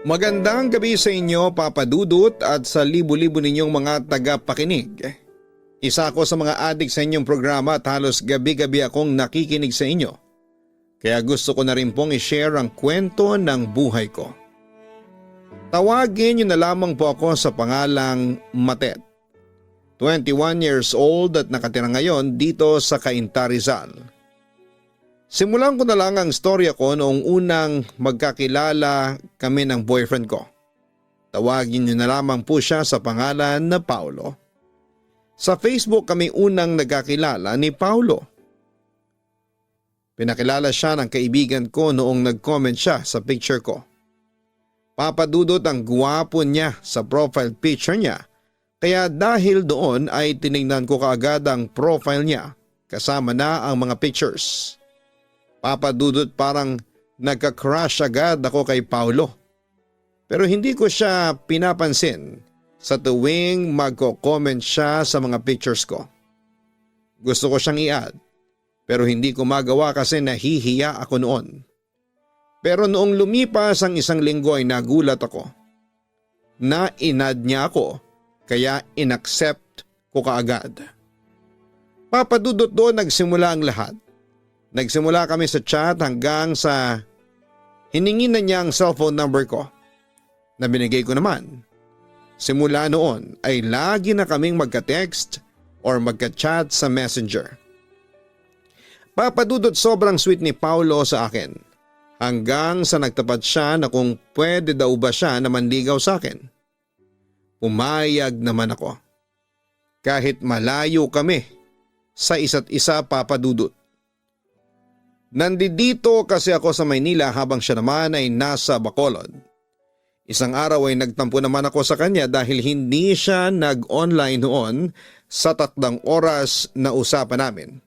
Magandang gabi sa inyo, Papa Dudut, at sa libu-libo ninyong mga tagapakinig. Isa ako sa mga adik sa inyong programa at halos gabi-gabi akong nakikinig sa inyo. Kaya gusto ko na rin pong i-share ang kwento ng buhay ko. Tawagin niyo na lamang po ako sa pangalang Matet. 21 years old at nakatira ngayon dito sa Cainta, Rizal. Simulan ko na lang ang storya ko noong unang magkakilala kami ng boyfriend ko. Tawagin niyo na lamang po siya sa pangalan na Paulo. Sa Facebook kami unang nagkakilala ni Paulo. Pinakilala siya ng kaibigan ko noong nag-comment siya sa picture ko. Papadudot ang guwapo niya sa profile picture niya, kaya dahil doon ay tinignan ko kaagad ang profile niya kasama na ang mga pictures. Papadudot parang nagka-crush agad ako kay Paulo. Pero hindi ko siya pinapansin sa tuwing magko-comment siya sa mga pictures ko. Gusto ko siyang i-add pero hindi ko magawa kasi nahihiya ako noon. Pero noong lumipas ang isang linggo ay nagulat ako na in-add niya ako kaya inaccept ko kaagad. Papadudot doon nagsimula ang lahat. Nagsimula kami sa chat hanggang sa hiningi na niya ang cellphone number ko na binigay ko naman. Simula noon ay lagi na kaming magka-text or magka-chat sa messenger. Papadudot sobrang sweet ni Paulo sa akin hanggang sa nagtapat siya na kung pwede daw ba siya na manligaw sa akin. Pumayag naman ako. Kahit malayo kami sa isa't isa, Papadudot. Nandito kasi ako sa Maynila habang siya naman ay nasa Bacolod. Isang araw ay nagtampo naman ako sa kanya dahil hindi siya nag-online noon sa 3 oras na usapan namin.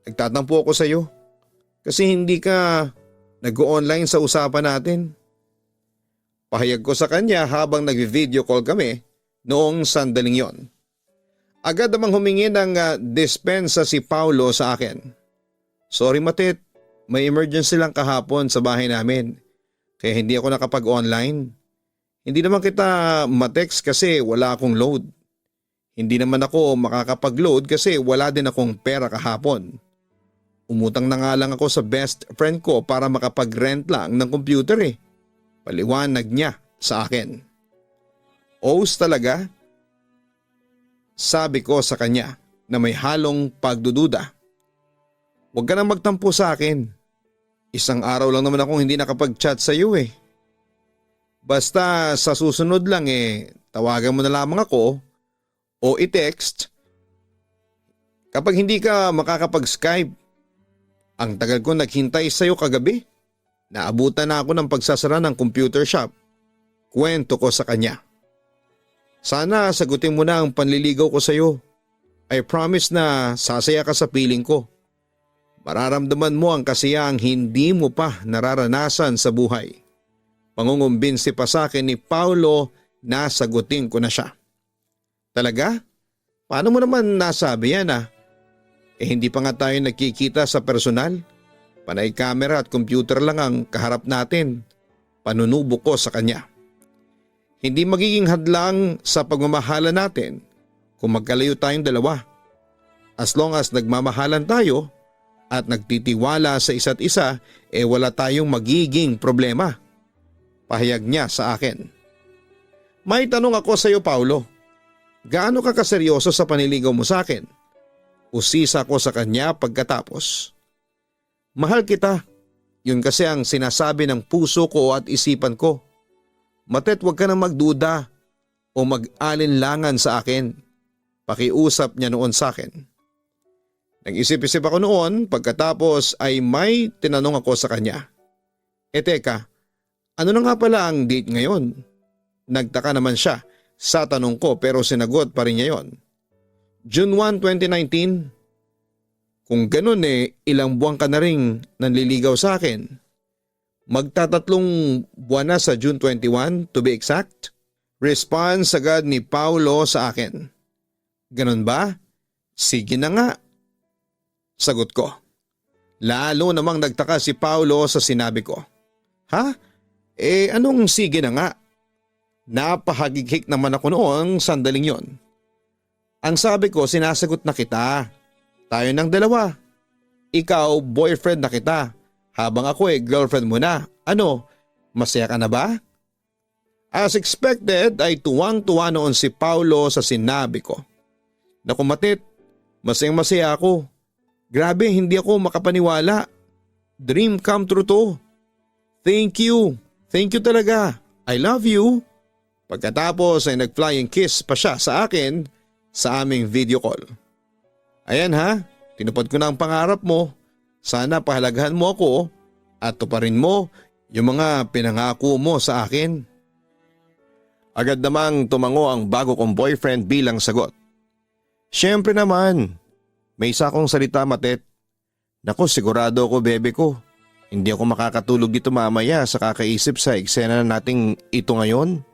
Nagtatampo ako sa iyo kasi hindi ka nag-online sa usapan natin. Pahayag ko sa kanya habang nag-video call kami noong sandaling yon. Agad namang humingi ng dispensa si Paulo sa akin. Sorry Matet, may emergency lang kahapon sa bahay namin kaya hindi ako nakapag-online. Hindi naman kita matext kasi wala akong load. Hindi naman ako makakapag-load kasi wala din akong pera kahapon. Umutang na nga lang ako sa best friend ko para makapag-rent lang ng computer eh. Paliwanag niya sa akin. Oos talaga? Sabi ko sa kanya na may halong pagdududa. Huwag ka nang magtampo sa akin. Isang araw lang naman akong hindi nakapag-chat sa iyo eh. Basta sa susunod lang tawagan mo na lamang ako o i-text kapag hindi ka makakapag-Skype. Ang tagal ko naghintay sa iyo kagabi. Naabutan na ako ng pagsasara ng computer shop. Kwento ko sa kanya. Sana sagutin mo na ang panliligaw ko sa iyo. I promise na sasaya ka sa piling ko. Mararamdaman mo ang kasiyahang hindi mo pa nararanasan sa buhay. Pangungumbinsi pa sa akin ni Paulo na sagutin ko na siya. Talaga? Paano mo naman nasabi yan hindi pa nga tayo nagkikita sa personal. Panay camera at computer lang ang kaharap natin. Panunubo ko sa kanya. Hindi magiging hadlang sa pagmamahalan natin kung magkalayo tayong dalawa. As long as nagmamahalan tayo at nagtitiwala sa isa't isa, wala tayong magiging problema. Pahayag niya sa akin. May tanong ako sa iyo, Paulo. Gaano ka kaseryoso sa panliligaw mo sa akin? Usisa ko sa kanya pagkatapos. Mahal kita. Yun kasi ang sinasabi ng puso ko at isipan ko. Matet, huwag ka nang magduda o mag-alinlangan sa akin. Pakiusap niya noon sa akin. Nag-isip-isip ako noon pagkatapos ay may tinanong ako sa kanya. Teka, ano na nga pala ang date ngayon? Nagtaka naman siya sa tanong ko pero sinagot pa rin niya yon. June 1, 2019. Kung ganun ilang buwan ka na ring nanliligaw sa akin. Magtatatlong buwan na sa June 21 to be exact. Response agad ni Paulo sa akin. Ganun ba? Sige na nga. Sagot ko. Lalo namang nagtaka si Paulo sa sinabi ko. Ha? Anong sige na nga? Napahagigik naman ako noong sandaling yon. Ang sabi ko, sinasagot na kita. Tayo ng dalawa. Ikaw boyfriend na kita habang ako girlfriend mo na. Ano, masaya ka na ba? As expected ay tuwang-tuwa noon si Paulo sa sinabi ko. Naku Matet, masayang-masaya ako. Grabe, hindi ako makapaniwala. Dream come true to. Thank you. Thank you talaga. I love you. Pagkatapos ay nag-flying kiss pa siya sa akin sa aming video call. Ayan ha, tinupad ko na ang pangarap mo. Sana pahalagahan mo ako at tuparin mo yung mga pinangako mo sa akin. Agad namang tumango ang bago kong boyfriend bilang sagot. Siyempre naman, may isa akong salita Matet. Naku sigurado ako bebe ko. Hindi ako makakatulog dito mamaya sa kakaisip sa eksena na nating ito ngayon.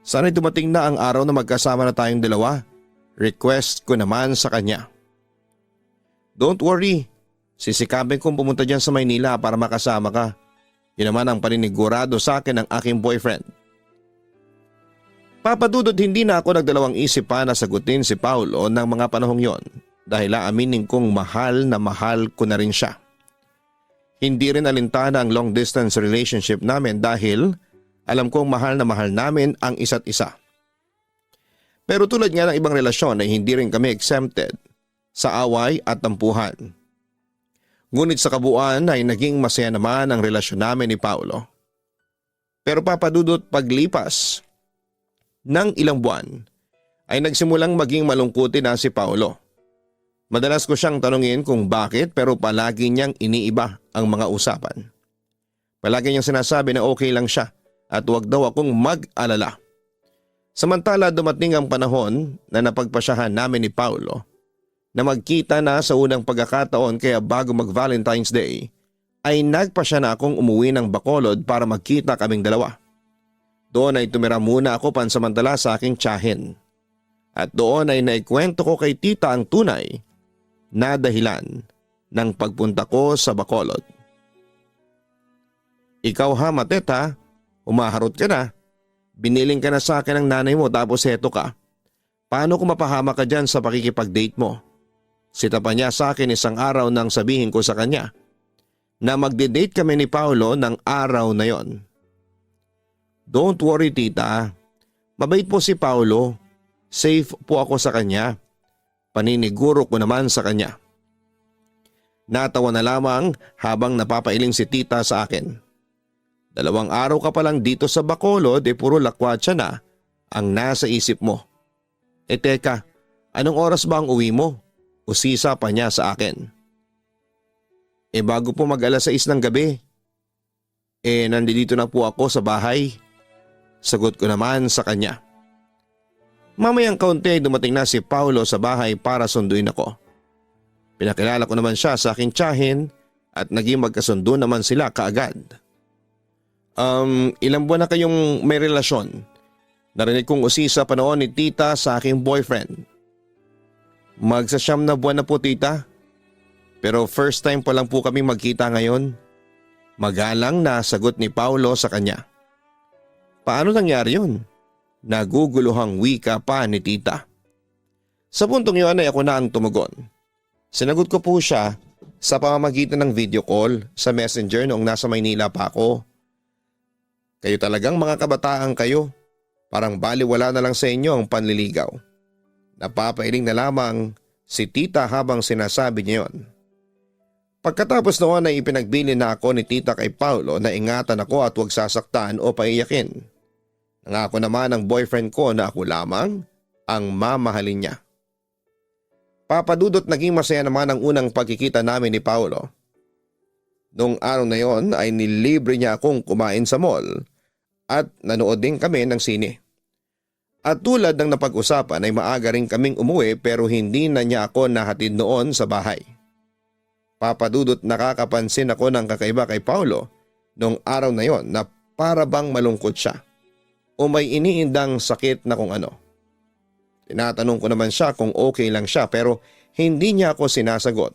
Sana'y dumating na ang araw na magkasama na tayong dalawa. Request ko naman sa kanya. Don't worry, sisikapin kong pumunta dyan sa Maynila para makasama ka. Yun naman ang paninigurado sa akin ng aking boyfriend. Papadudod hindi na ako nagdalawang isip pa na sagutin si Paulo ng mga panahong yon dahil aaminin kong mahal na mahal ko na rin siya. Hindi rin alintana ang long distance relationship namin dahil alam kong mahal na mahal namin ang isa't isa. Pero tulad nga ng ibang relasyon ay hindi rin kami exempted sa away at tampuhan. Ngunit sa kabuuan ay naging masaya naman ang relasyon namin ni Paulo. Pero papadudot paglipas ng ilang buwan ay nagsimulang maging malungkutin na si Paulo. Madalas ko siyang tanungin kung bakit pero palagi niyang iniiba ang mga usapan. Palagi niyang sinasabi na okay lang siya at huwag daw akong mag-alala. Samantala dumating ang panahon na napagpasyahan namin ni Paulo na magkita na sa unang pagkakataon kaya bago mag-Valentine's Day ay nagpasya na akong umuwi ng Bacolod para magkita kaming dalawa. Doon ay tumira muna ako pansamantala sa aking tiyahin. At doon ay naikwento ko kay tita ang tunay na dahilan ng pagpunta ko sa Bacolod. Ikaw ha Matet ha, umaharot ka na. Biniling ka na sa akin ng nanay mo tapos heto ka. Paano kung mapahama ka dyan sa pakikipag-date mo? Sita pa niya sa akin isang araw nang sabihin ko sa kanya na magde-date kami ni Paulo ng araw na yon. Don't worry tita, mabait po si Paulo. Safe po ako sa kanya. Paniniguro ko naman sa kanya. Natawa na lamang habang napapailing si tita sa akin. 2 araw ka pa lang dito sa Bacolod puro lakwatsa na ang nasa isip mo. Teka, anong oras ba ang uwi mo? Usisa pa niya sa akin. Bago po mag-alas 6 ng gabi. Nandito na po ako sa bahay. Sagot ko naman sa kanya. Mamayang kaunti dumating na si Paulo sa bahay para sunduin ako. Pinakilala ko naman siya sa aking tiyahin at naging magkasundo naman sila kaagad. Ilang buwan na kayong may relasyon? Narinig kong usisa pa noon ni tita sa aking boyfriend. Magsasyam na buwan na po tita. Pero first time pa lang po kami magkita ngayon. Magalang na sagot ni Paulo sa kanya. Paano nangyari yun? Naguguluhang wika pa ni tita. Sa puntong yun ay ako na ang tumugon. Sinagot ko po siya sa pamamagitan ng video call sa messenger noong nasa Maynila pa ako. Kayo talagang mga kabataan kayo. Parang baliwala na lang sa inyo ang panliligaw. Napapailing na lamang si tita habang sinasabi niya yon. Pagkatapos noon ay ipinagbili na ako ni tita kay Paulo na ingatan ako at huwag sasaktan o paiyakin. Nangako naman ang boyfriend ko na ako lamang ang mamahalin niya. Papadudot naging masaya naman ang unang pagkikita namin ni Paulo. Noong araw na yon ay nilibre niya akong kumain sa mall at nanood din kami ng sine. At tulad ng napag-usapan ay maaga rin kaming umuwi pero hindi na niya ako nahatid noon sa bahay. Papadudot nakakapansin ako ng kakaiba kay Paulo noong araw na yon na para bang malungkot siya. O may iniindang sakit na kung ano. Tinatanong ko naman siya kung okay lang siya pero hindi niya ako sinasagot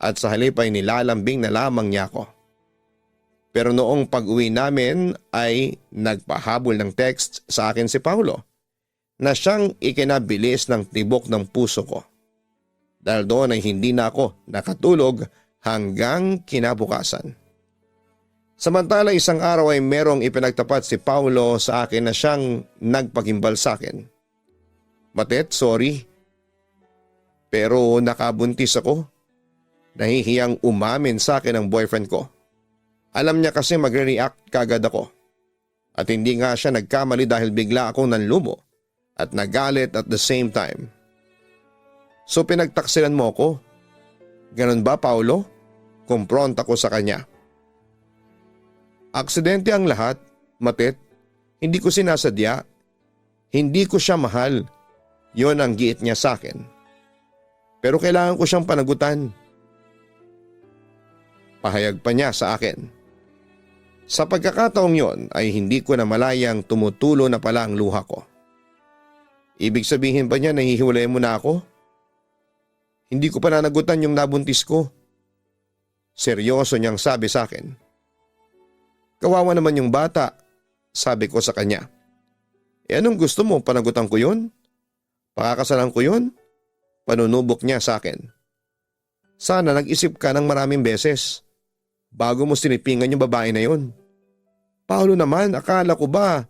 at sa halip ay nilalambing na lamang niya ako. Pero noong pag-uwi namin ay nagpahabol ng text sa akin si Paulo na siyang ikinabilis ng tibok ng puso ko. Dahil doon ay hindi na ako nakatulog hanggang kinabukasan. Samantala isang araw ay merong ipinagtapat si Paulo sa akin na siyang nagpagimbal sa akin. Matet, sorry. Pero nakabuntis ako. Nahihiyang umamin sa akin ang boyfriend ko. Alam niya kasi magre-react kagad ako. At hindi nga siya nagkamali dahil bigla akong nanlumo at nagalit at the same time. So pinagtaksilan mo ko? Ganun ba, Paulo? Kumpront ako sa kanya. Aksidente ang lahat, Matet. Hindi ko sinasadya. Hindi ko siya mahal. Yon ang giit niya sa akin. Pero kailangan ko siyang panagutan. Pahayag pa niya sa akin. Sa pagkakataong yon ay hindi ko na malayang tumutulo na pala ang luha ko. Ibig sabihin ba niya nahihiwalay mo na ako? Hindi ko pa nanagutan yung nabuntis ko. Seryoso niyang sabi sa akin. Kawawa naman yung bata, sabi ko sa kanya. Anong gusto mo, panagutan ko yun? Pakakasalan ko yun? Panunubok niya sa akin. Sana nag-isip ka ng maraming beses bago mo sinipingan yung babae na yun. Paulo naman, akala ko ba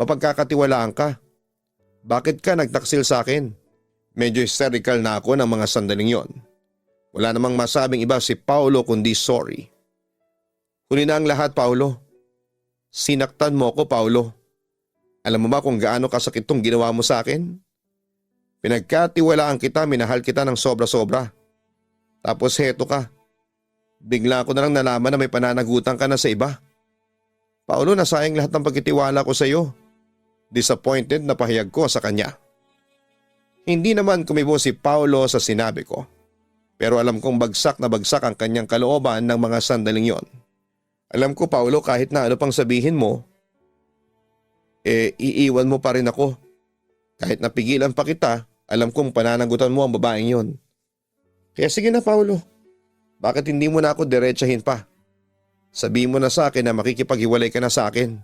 mapagkakatiwalaan ka? Bakit ka nagtaksil sa akin? Medyo hysterical na ako ng mga sandaling yon. Wala namang masabing iba si Paulo kundi sorry. Huli na ang lahat, Paulo. Sinaktan mo ako, Paulo. Alam mo ba kung gaano kasakit tong ginawa mo sa akin? Pinagkatiwalaan kita, minahal kita ng sobra-sobra. Tapos heto ka. Bigla ko na lang nalaman na may pananagutan ka na sa iba. Paulo, nasayang lahat ng pagkitiwala ko sa iyo. Disappointed na pahayag ko sa kanya. Hindi naman kumibo si Paulo sa sinabi ko. Pero alam kong bagsak na bagsak ang kanyang kalooban ng mga sandaling yon. Alam ko, Paulo, kahit na ano pang sabihin mo, iiwan mo pa rin ako. Kahit napigilan pa kita, alam kong pananagutan mo ang babaeng yon. Kaya sige na, Paulo. Bakit hindi mo na ako diretsahin pa? Sabihin mo na sa akin na makikipaghiwalay ka na sa akin.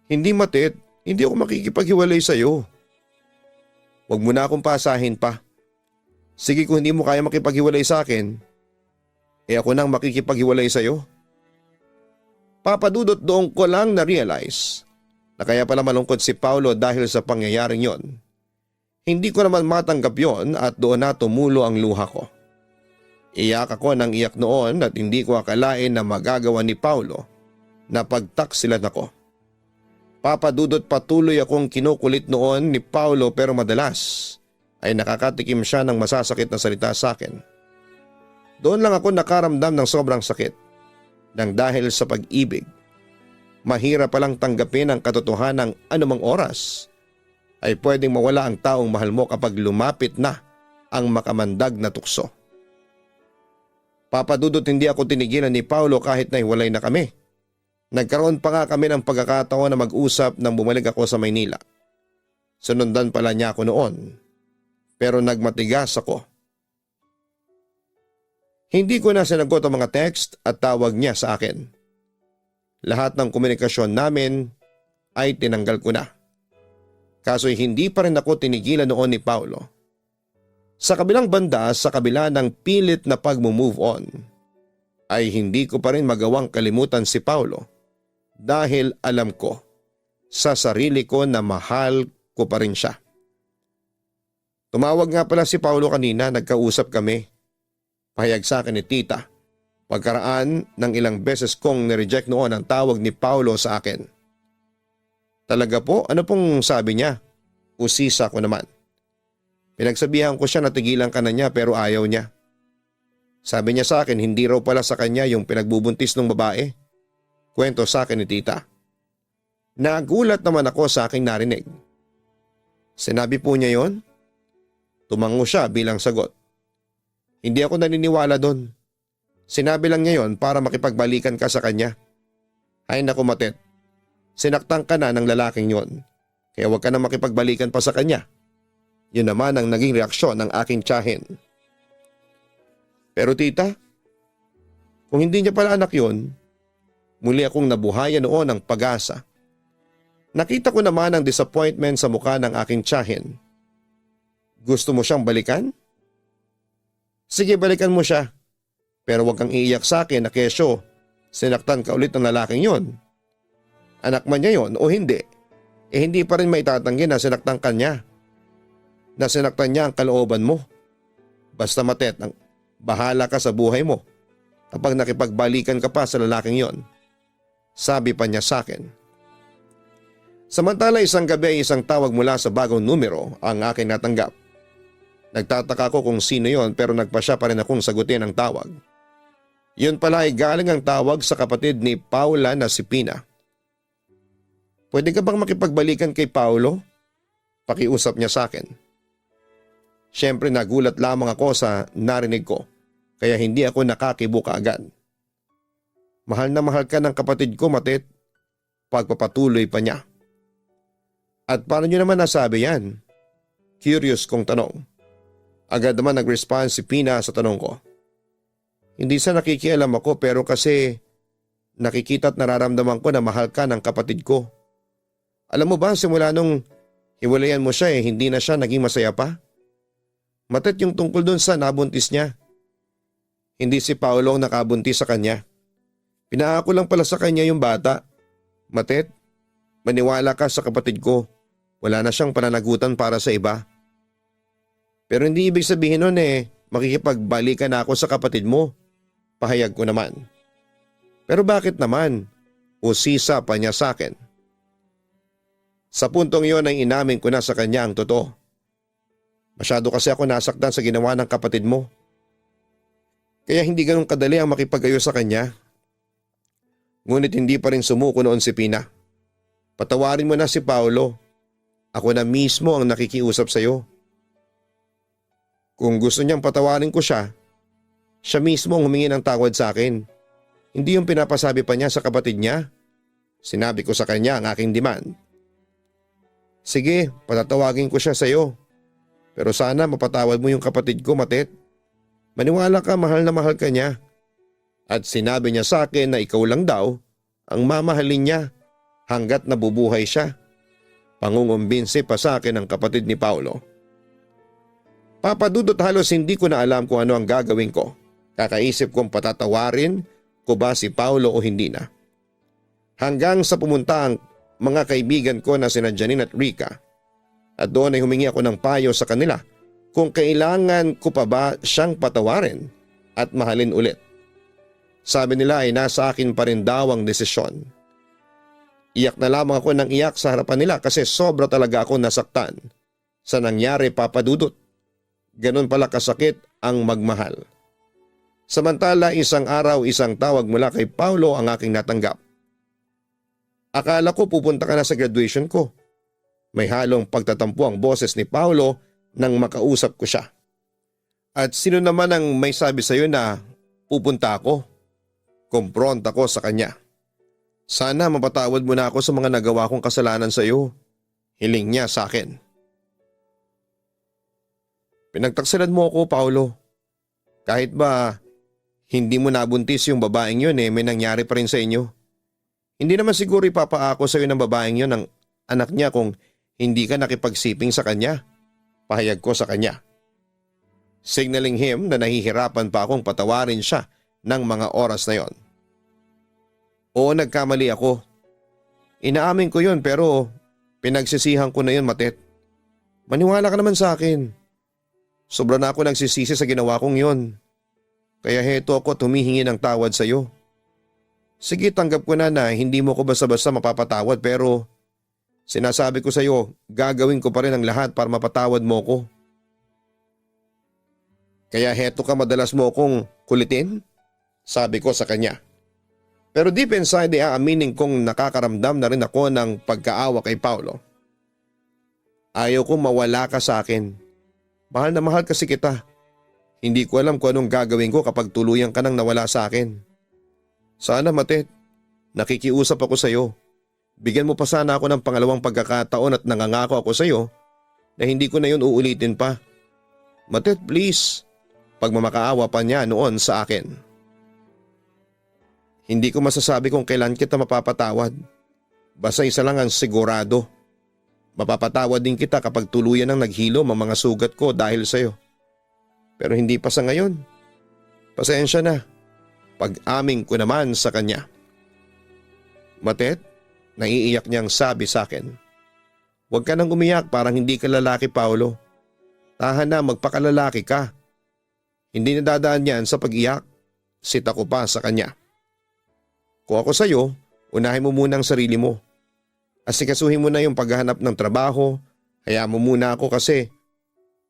Hindi, Matet. Hindi ako makikipaghiwalay sa iyo. Huwag mo na akong pasahin pa. Sige, kung hindi mo kaya makipaghiwalay sa akin, ako nang makikipaghiwalay sa iyo. Papadudot doon ko lang na-realize na kaya pala malungkot si Paulo dahil sa pangyayaring yon. Hindi ko naman matanggap yon at doon na tumulo ang luha ko. Iyak ako ng iyak noon at hindi ko akalain na magagawa ni Paulo na pagtaksilan ako. Papadudot patuloy akong kinukulit noon ni Paulo pero madalas ay nakakatikim siya ng masasakit na salita sa akin. Doon lang ako nakaramdam ng sobrang sakit nang dahil sa pag-ibig. Mahirap palang tanggapin ang katotohanan ng anumang oras ay pwedeng mawala ang taong mahal mo kapag lumapit na ang makamandag na tukso. Papadudot hindi ako tinigilan ni Paulo kahit na hiwalay na kami. Nagkaroon pa nga kami ng pagkakataon na mag-usap nang bumalik ako sa Maynila. Sunundan pala niya ako noon. Pero nagmatigas ako. Hindi ko na sinagot ang mga text at tawag niya sa akin. Lahat ng komunikasyon namin ay tinanggal ko na. Kaso'y hindi pa rin ako tinigilan noon ni Paulo. Sa kabilang banda, sa kabila ng pilit na pag-move on, ay hindi ko pa rin magawang kalimutan si Paulo dahil alam ko sa sarili ko na mahal ko pa rin siya. Tumawag nga pala si Paulo kanina, nagkausap kami. Pahayag sa akin ni Tita, pagkaraan ng ilang beses kong nireject noon ang tawag ni Paulo sa akin. Talaga po? Ano pong sabi niya? Usisa ko naman. Pinagsabihan ko siya na tigilan ka na niya pero ayaw niya. Sabi niya sa akin hindi raw pala sa kanya yung pinagbubuntis ng babae. Kwento sa akin ni Tita. Nagulat naman ako sa aking narinig. Sinabi po niya yon? Tumango siya bilang sagot. Hindi ako naniniwala doon. Sinabi lang niya yon para makipagbalikan ka sa kanya. Ay naku, Matet. Sinaktan ka na ng lalaking yon. Kaya huwag ka na makipagbalikan pa sa kanya. Yun naman ang naging reaksyon ng aking tiyahin. Pero Tita, Kung hindi niya pala anak yon, muli akong nabuhayan noon ng pag-asa. Nakita ko naman ang disappointment sa mukha ng aking tiyahin. Gusto mo siyang balikan? Sige, balikan mo siya. Pero huwag kang iiyak sa akin na kesyo sinaktan ka ulit ng lalaking yon. Anak man niya yon o hindi, hindi pa rin maitatanggi na sinaktan ka niya. Na sinaktan niya ang kalooban mo. Basta Matet, bahala ka sa buhay mo kapag nakipagbalikan ka pa sa lalaking yon. Sabi pa niya sa akin. Samantala isang gabi ay isang tawag mula sa bagong numero ang aking natanggap. Nagtataka ko kung sino yon pero nagpasya pa rin akong sagutin ang tawag. Yun pala ay galing ang tawag sa kapatid ni Paula na si Pina. Pwede ka bang makipagbalikan kay Paulo? Pakiusap niya sa akin. Siyempre nagulat lamang ako sa narinig ko kaya hindi ako nakakibuka agad. Mahal na mahal ka ng kapatid ko, Matet. Pagpapatuloy pa niya. At paano niyo naman nasabi yan? Curious kong tanong. Agad naman nag-respond si Pina sa tanong ko. Hindi sa nakikialam ako pero kasi nakikita at nararamdaman ko na mahal ka ng kapatid ko. Alam mo ba simula nung hiwalayan mo siya hindi na siya naging masaya pa? Matet yung tungkol dun sa nabuntis niya. Hindi si Paolo ang nakabuntis sa kanya. Pinaako lang pala sa kanya yung bata. Matet, maniwala ka sa kapatid ko. Wala na siyang pananagutan para sa iba. Pero hindi ibig sabihin nun makikipagbalikan na ako sa kapatid mo. Pahayag ko naman. Pero bakit naman? Usisa pa niya sa akin. Sa puntong iyon ay inamin ko na sa kanya ang totoo. Masyado kasi ako nasaktan sa ginawa ng kapatid mo. Kaya hindi ganun kadali ang makipag-ayos sa kanya. Ngunit hindi pa rin sumuko noon si Pina. Patawarin mo na si Paolo. Ako na mismo ang nakikiusap sa iyo. Kung gusto niyang patawarin ko siya, siya mismo ang humingi ng tawad sa akin. Hindi yung pinapasabi pa niya sa kapatid niya. Sinabi ko sa kanya ang aking demand. Sige, patatawagin ko siya sa iyo. Pero sana mapatawad mo yung kapatid ko, Matet. Maniwala ka, mahal na mahal ka niya. At sinabi niya sa akin na ikaw lang daw ang mamahalin niya hanggat nabubuhay siya. Pangungumbinsi pa sa akin ang kapatid ni Paulo. Papadudot halos hindi ko na alam kung ano ang gagawin ko. Kakaisip kong patatawarin ko ba si Paulo o hindi na. Hanggang sa pumunta ang mga kaibigan ko na sina Janine at Rica. At doon ay humingi ako ng payo sa kanila kung kailangan ko pa ba siyang patawarin at mahalin ulit. Sabi nila ay nasa akin pa rin daw ang desisyon. Iyak na lamang ako ng iyak sa harapan nila kasi sobra talaga ako nasaktan sa nangyari, Papadudot. Ganon pala kasakit ang magmahal. Samantala isang araw isang tawag mula kay Paulo ang aking natanggap. Akala ko pupunta ka na sa graduation ko. May halong pagtatampo ang boses ni Paulo nang makausap ko siya. At sino naman ang may sabi sa iyo na pupunta ako? Kumpront ako sa kanya. Sana mapatawad mo na ako sa mga nagawa kong kasalanan sa iyo. Hiling niya sa akin. Pinagtaksilan mo ako, Paulo. Kahit ba hindi mo nabuntis yung babaeng yun may nangyari pa rin sa inyo. Hindi naman siguro ipapaako sa iyo ng babaeng yun ng anak niya kung hindi ka nakipagsiping sa kanya. Pahayag ko sa kanya. Signaling him na nahihirapan pa akong patawarin siya ng mga oras na yon. Oo, nagkamali ako. Inaamin ko yun pero pinagsisihan ko na yun, Matet. Maniwala ka naman sa akin. Sobra na ako nagsisisi sa ginawa kong yun. Kaya heto ako tumihingi ng tawad sa iyo. Sige, tanggap ko na hindi mo ko basta-basta mapapatawad pero sinasabi ko sa iyo, gagawin ko pa rin ang lahat para mapatawad mo ko. Kaya heto ka madalas mo akong kulitin? Sabi ko sa kanya. Pero deep inside ay aaminin kong nakakaramdam na rin ako ng pagkaawa kay Paulo. Ayaw kong mawala ka sa akin. Mahal na mahal kasi kita. Hindi ko alam kung anong gagawin ko kapag tuluyan ka nang nawala sa akin. Sana, Matet, nakikiusap ako sa iyo. Bigyan mo pa sana ako ng pangalawang pagkakataon at nangangako ako sa iyo na hindi ko na yun uulitin pa. Matet, please. Pagmamakaawa pa niya noon sa akin. Hindi ko masasabi kung kailan kita mapapatawad. Basta isa lang ang sigurado. Mapapatawad din kita kapag tuluyan ang naghilom ang mga sugat ko dahil sa'yo. Pero hindi pa sa ngayon. Pasensya na. Pag-aming ko naman sa kanya. Matet, naiiyak niyang sabi sa akin. Huwag ka nang umiyak, parang hindi ka lalaki, Paolo. Tahan na, magpakalalaki ka. Hindi nadadaan yan sa pag-iyak. Sita ko pa sa kanya. Kung ako sa'yo, unahin mo muna ang sarili mo. Asikasuhin mo na yung paghahanap ng trabaho. Hayaan mo muna ako kasi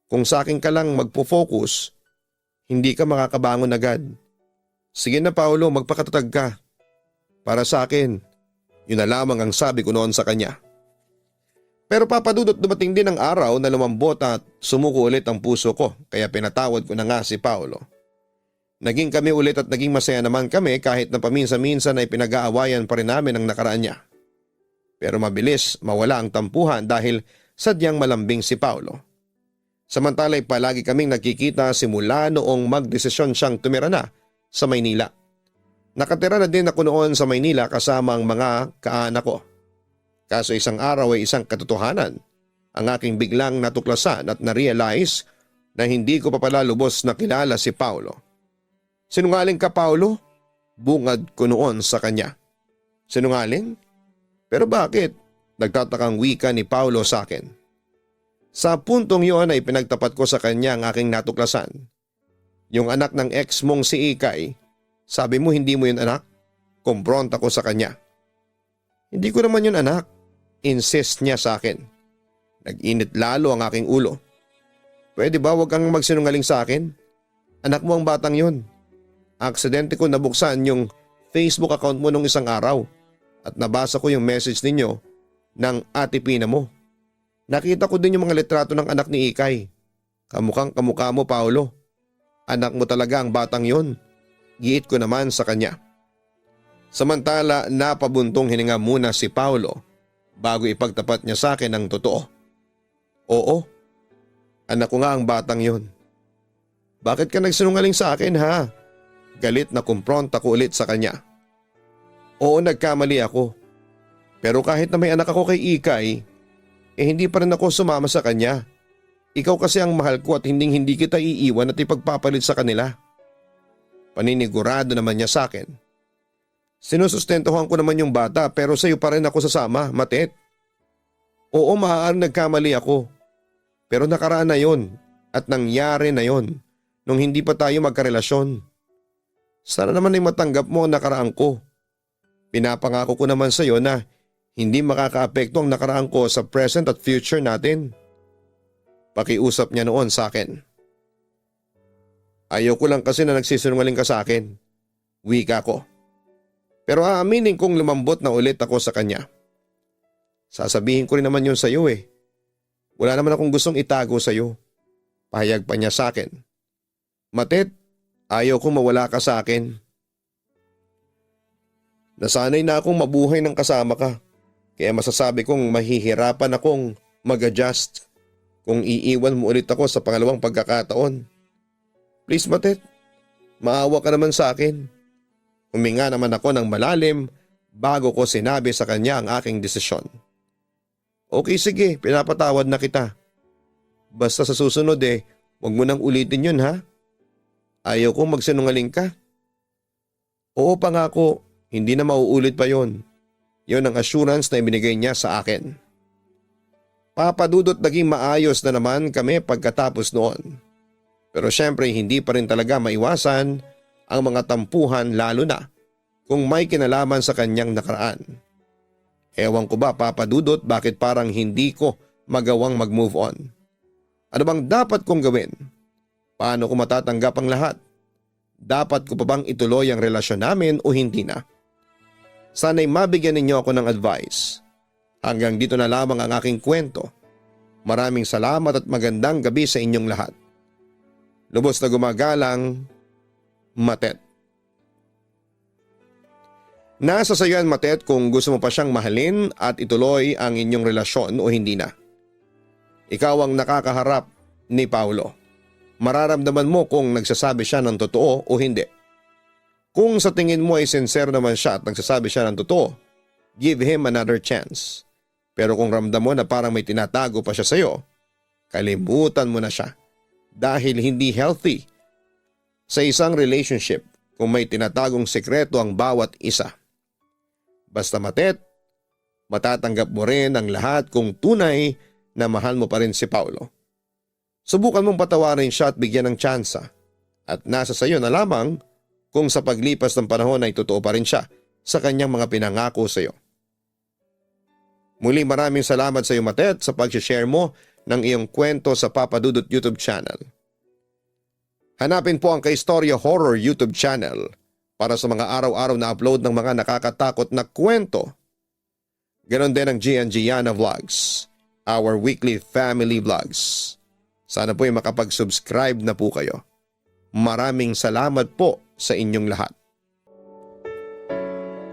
kung sa akin ka lang magpo-focus, hindi ka makakabangon agad. Sige na, Paolo, magpakatatag ka. Para sa akin, yun na lamang ang sabi ko noon sa kanya. Pero papadudot dumating din ang araw na lumambot at sumuko ulit ang puso ko kaya pinatawad ko na nga si Paolo. Naging kami ulit at naging masaya naman kami kahit na paminsan-minsan ay pinag-aawayan pa rin namin ang nakaraan niya. Pero mabilis mawala ang tampuhan dahil sadyang malambing si Paolo. Samantala'y palagi kaming nagkikita simula noong magdesisyon siyang tumira na sa Maynila. Nakatira na din ako noon sa Maynila kasama ang mga kaanak ko. Kaso isang araw ay isang katotohanan ang aking biglang natuklasan at na-realize na hindi ko pa pala lubos na kilala si Paolo. Sinungaling ka, Paolo? Bungad ko noon sa kanya. Sinungaling? Pero bakit? Nagtatakang wika ni Paolo sa akin. Sa puntong yun ay pinagtapat ko sa kanya ang aking natuklasan. Yung anak ng ex mong si Ikay, sabi mo hindi mo yun anak? Kumpronta ko sa kanya. Hindi ko naman yun anak. Insist niya sa akin. Nag-init lalo ang aking ulo. Pwede ba wag kang magsinungaling sa akin? Anak mo ang batang yun. Aksidente ko nabuksan yung Facebook account mo nung isang araw at nabasa ko yung message ninyo ng ate Pina mo. Nakita ko din yung mga litrato ng anak ni Ikay. Kamukhang kamukha mo, Paolo. Anak mo talaga ang batang yon. Giit ko naman sa kanya. Samantala, napabuntong hininga muna si Paolo bago ipagtapat niya sa akin ang totoo. Oo, anak ko nga ang batang yon. Bakit ka nagsinungaling sa akin ha? Galit na kumpronta ko ulit sa kanya. Oo, nagkamali ako. Pero kahit na may anak ako kay Ikay, hindi pa rin ako sumama sa kanya. Ikaw kasi ang mahal ko at hindi kita iiwan at ipagpapalit sa kanila. Paninigurado naman niya sa akin. Sinusustentuhan ko naman yung bata pero sa iyo pa rin ako sasama, Matet. Oo, maaaring nagkamali ako. Pero nakaraan na yon at nangyari na yon nung hindi pa tayo magkarelasyon. Sana naman ay matanggap mo ang nakaraan ko. Pinapangako ko naman sa iyo na hindi makakaapekto ang nakaraan ko sa present at future natin. Pakiusap niya noon sa akin. Ayaw ko lang kasi na nagsisinungaling ka sa akin. Wika ko. Pero aaminin kong lumambot na ulit ako sa kanya. Sasabihin ko rin naman yun sa iyo eh. Wala naman akong gustong itago sa iyo. Pahayag pa niya sa akin. Matet, ayaw kong mawala ka sa akin. Nasanay na akong mabuhay ng kasama ka. Kaya masasabi kong mahihirapan akong mag-adjust kung iiwan mo ulit ako sa pangalawang pagkakataon. Please, Matet, maawa ka naman sa akin. Huminga naman ako ng malalim bago ko sinabi sa kanya ang aking desisyon. Okay, sige, pinapatawad na kita. Basta sa susunod huwag mo nang ulitin yun ha. Ayaw kong magsinungaling ka. Oo, pangako, hindi na mauulit pa yon. Yon ang assurance na ibinigay niya sa akin. Papadudot naging maayos na naman kami pagkatapos noon. Pero syempre hindi pa rin talaga maiwasan ang mga tampuhan lalo na kung may kinalaman sa kanyang nakaraan. Ewan ko ba papadudot bakit parang hindi ko magawang mag-move on. Ano bang dapat kong gawin? Paano ko matatanggap ang lahat? Dapat ko pa bang ituloy ang relasyon namin o hindi na? Sana'y mabigyan ninyo ako ng advice. Hanggang dito na lamang ang aking kwento. Maraming salamat at magandang gabi sa inyong lahat. Lubos na gumagalang, Matet. Nasa sayo yan, Matet, kung gusto mo pa siyang mahalin at ituloy ang inyong relasyon o hindi na. Ikaw ang nakakaharap ni Paolo. Mararamdaman mo kung nagsasabi siya ng totoo o hindi. Kung sa tingin mo ay sincere naman siya at nagsasabi siya ng totoo, give him another chance. Pero kung ramdam mo na parang may tinatago pa siya sa'yo, kalimutan mo na siya. Dahil hindi healthy sa isang relationship kung may tinatagong sekreto ang bawat isa. Basta matatanggap mo rin ang lahat kung tunay na mahal mo pa rin si Paulo. Subukan mong patawarin siya at bigyan ng tsansa. At nasa sayo na lamang kung sa paglipas ng panahon ay totoo pa rin siya sa kanyang mga pinangako sa iyo. Muli maraming salamat sa iyo Matet sa pag-share mo ng iyong kwento sa Papa Dudut YouTube channel. Hanapin po ang Kaistorya Horror YouTube channel para sa mga araw-araw na upload ng mga nakakatakot na kwento. Ganon din ang Gian Gianna Vlogs, our weekly family vlogs. Sana po ay makapag-subscribe na po kayo. Maraming salamat po sa inyong lahat.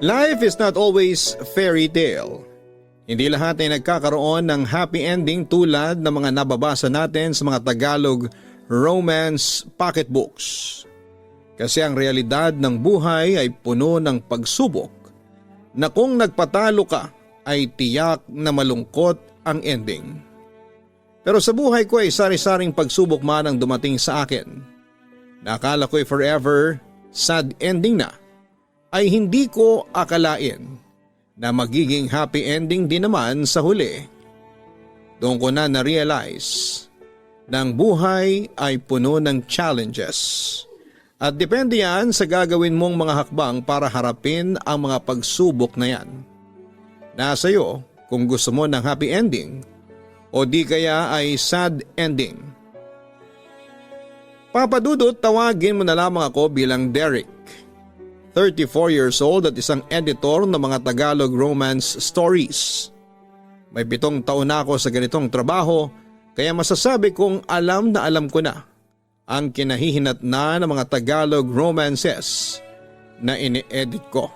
Life is not always fairy tale. Hindi lahat ay nagkakaroon ng happy ending tulad ng mga nababasa natin sa mga Tagalog romance pocketbooks. Kasi ang realidad ng buhay ay puno ng pagsubok na kung nagpatalo ka ay tiyak na malungkot ang ending. Pero sa buhay ko ay sari-saring pagsubok man ang dumating sa akin. Nakala ko'y forever sad ending na, ay hindi ko akalain na magiging happy ending din naman sa huli. Doon ko na na-realize na ang buhay ay puno ng challenges at depende yan sa gagawin mong mga hakbang para harapin ang mga pagsubok na yan. Nasa iyo kung gusto mo ng happy ending o di kaya ay sad ending. Papa Dudut, tawagin mo na lamang ako bilang Derek. 34 years old at isang editor ng mga Tagalog romance stories. May 7 taon na ako sa ganitong trabaho kaya masasabi kong alam na alam ko na ang kinahihinatnan ng mga Tagalog romances na ini-edit ko.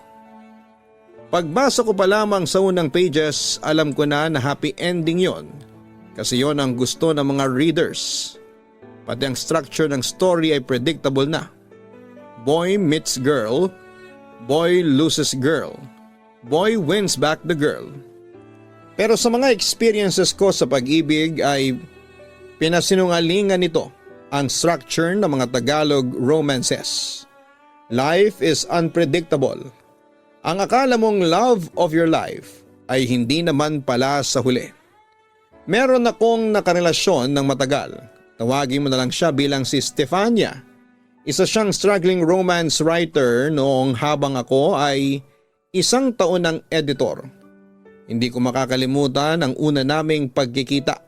Pagbasa ko pa lamang sa unang pages, alam ko na happy ending yon kasi yon ang gusto ng mga readers. Pati ang structure ng story ay predictable na. Boy meets girl, boy loses girl, boy wins back the girl. Pero sa mga experiences ko sa pag-ibig ay pinasinungalingan nito ang structure ng mga Tagalog romances. Life is unpredictable. Ang akala mong love of your life ay hindi naman pala sa huli. Meron akong nakarelasyon ng matagal. Tawagin mo na lang siya bilang si Stefania. Isa siyang struggling romance writer noong habang ako ay 1 taon ng editor. Hindi ko makakalimutan ang una naming pagkikita.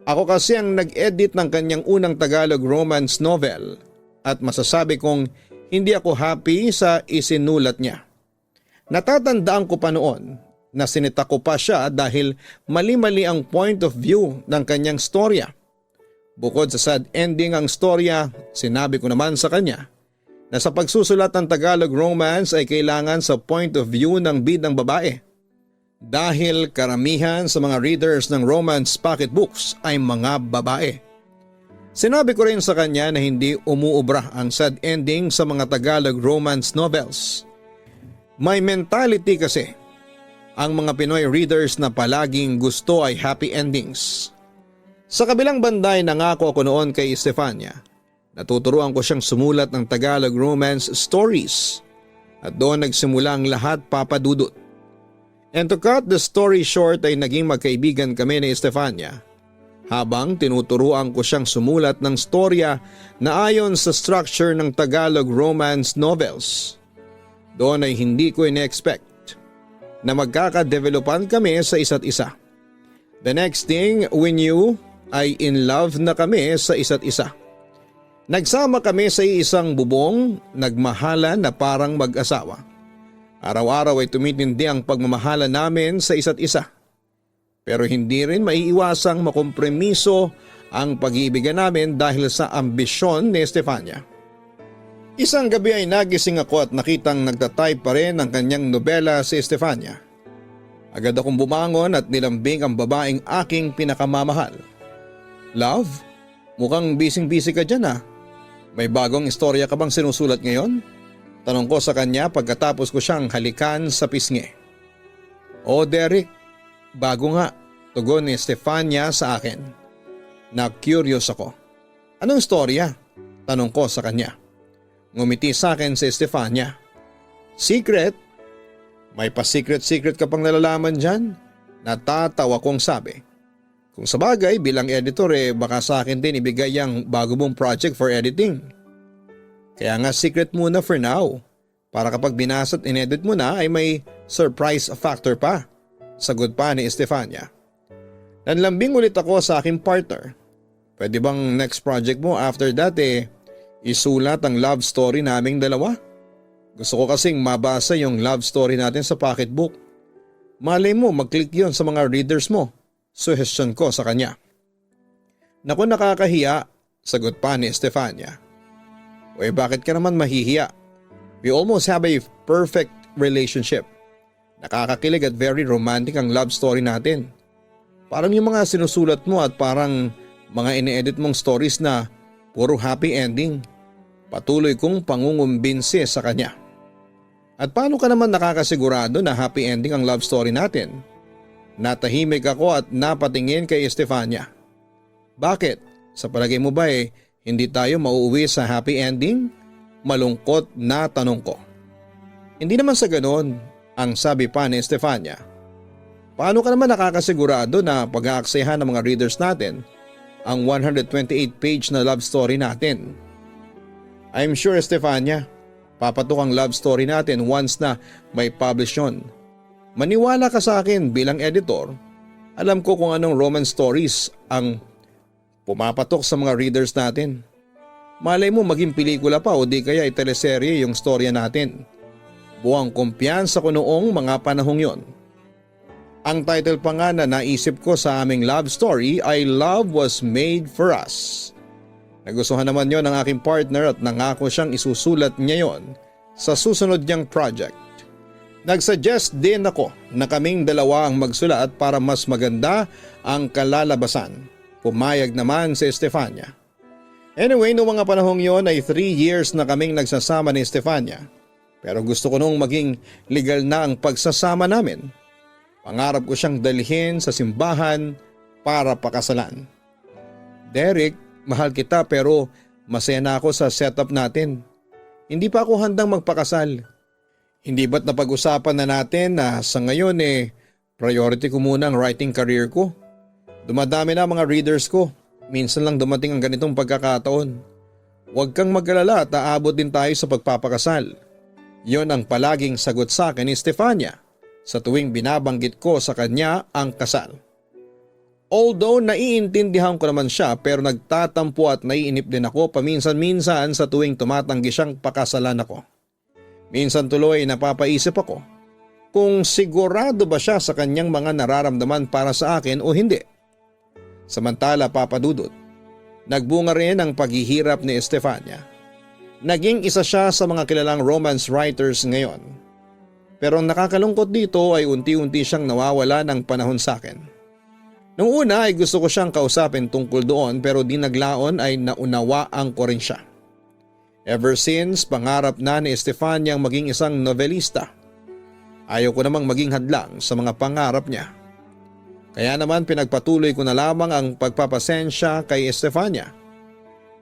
Ako kasi ang nag-edit ng kanyang unang Tagalog romance novel at masasabi kong hindi ako happy sa isinulat niya. Natatandaan ko pa noon na sinita ko pa siya dahil mali-mali ang point of view ng kanyang storya. Bukod sa sad ending ang storya, sinabi ko naman sa kanya na sa pagsusulat ng Tagalog romance ay kailangan sa point of view ng bidang babae. Dahil karamihan sa mga readers ng romance pocketbooks ay mga babae. Sinabi ko rin sa kanya na hindi umuubra ang sad ending sa mga Tagalog romance novels. May mentality kasi ang mga Pinoy readers na palaging gusto ay happy endings. Sa kabilang banda ay nangako ako noon kay Stefania. Natuturuan ko siyang sumulat ng Tagalog romance stories at doon nagsimula ang lahat, Papa Dudut. And to cut the story short ay naging magkaibigan kami ni Stefania habang tinuturuan ko siyang sumulat ng storya na ayon sa structure ng Tagalog romance novels. Doon ay hindi ko ine-expect na magkakadevelopan kami sa isa't isa. The next thing we knew ay in love na kami sa isa't isa. Nagsama kami sa isang bubong, nagmahalan na parang mag-asawa. Araw-araw ay tumitindi ang pagmamahala namin sa isa't isa. Pero hindi rin maiiwasang makompromiso ang pag-iibigan namin dahil sa ambisyon ni Stefania. Isang gabi ay nagising ako at nakitang nagtatype pa rin ng kanyang nobela si Stefania. Agad akong bumangon at nilambing ang babaeng aking pinakamamahal. Love, mukhang busy-busy ka dyan ah. May bagong istorya ka bang sinusulat ngayon? Tanong ko sa kanya pagkatapos ko siyang halikan sa pisngi. "Oh Derek, bago nga," tugon ni Estefania sa akin. Na-curious ako. "Anong storya?" tanong ko sa kanya. Ngumiti sa akin si Estefania. "Secret? May pa-secret-secret ka pang nalalaman dyan?" Natatawa kong sabi. Kung sabagay bilang editor baka sa akin din ibigay ang bago mong project for editing. Kaya nga secret muna for now. Para kapag binasa at inedit mo na ay may surprise factor pa. Sagot pa ni Estefania. Nanlambing ulit ako sa aking partner. Pwede bang next project mo after that isulat ang love story naming dalawa? Gusto ko kasing mabasa yung love story natin sa pocketbook. Malay mo mag-click yon sa mga readers mo. Suggestion ko sa kanya. Naku, nakakahiya, sagot pa ni Estefania. Bakit ka naman mahihiya? We almost have a perfect relationship. Nakakakilig at very romantic ang love story natin. Parang yung mga sinusulat mo at parang mga ine-edit mong stories na puro happy ending. Patuloy kong pangungumbinsi sa kanya. At paano ka naman nakakasigurado na happy ending ang love story natin? Natahimik ako at napatingin kay Estefania. Bakit? Sa palagay mo ba hindi tayo mauuwi sa happy ending? Malungkot na tanong ko. Hindi naman sa ganon, ang sabi pa ni Estefania. Paano ka naman nakakasigurado na pag-aaksayahan ng mga readers natin ang 128 page na love story natin? I'm sure Estefania, papatok ang love story natin once na may publish yun. Maniwala ka sa akin bilang editor, alam ko kung anong romance stories ang pumapatok sa mga readers natin. Malay mo maging pelikula pa o di kaya teleserye yung storya natin. Buwang kumpiyansa ko noong mga panahong yon. Ang title pa nga na naisip ko sa aming love story ay Love Was Made For Us. Nagustuhan naman yon ng aking partner at nangako siyang isusulat niya yon sa susunod niyang project. Nagsuggest din ako na kaming dalawa ang magsulat para mas maganda ang kalalabasan. Pumayag naman si Estefania. Anyway, noong mga panahong yon ay 3 years na kaming nagsasama ni Estefania. Pero gusto ko nung maging legal na ang pagsasama namin. Pangarap ko siyang dalhin sa simbahan para pakasalan. Derek, mahal kita pero masaya na ako sa setup natin. Hindi pa ako handang magpakasal. Hindi ba't napag-usapan na natin na sa ngayon priority ko muna ang writing career ko. Dumadami na mga readers ko. Minsan lang dumating ang ganitong pagkakataon. Huwag kang mag-alala at aabot din tayo sa pagpapakasal. Yon ang palaging sagot sa akin ni Estefania sa tuwing binabanggit ko sa kanya ang kasal. Although naiintindihan ko naman siya pero nagtatampo at naiinip din ako paminsan-minsan sa tuwing tumatanggi siyang pakasalan ako. Minsan tuloy napapaisip ako kung sigurado ba siya sa kanyang mga nararamdaman para sa akin o hindi. Samantala papadudot, nagbunga rin ang paghihirap ni Estefania. Naging isa siya sa mga kilalang romance writers ngayon. Pero ang nakakalungkot dito ay unti-unti siyang nawawala ng panahon sa akin. Noong una ay gusto ko siyang kausapin tungkol doon pero di naglaon ay naunawaan ko rin siya. Ever since pangarap na ni Estefania ang maging isang novelista. Ayaw ko namang maging hadlang sa mga pangarap niya. Kaya naman pinagpatuloy ko na lamang ang pagpapasensya kay Estefania.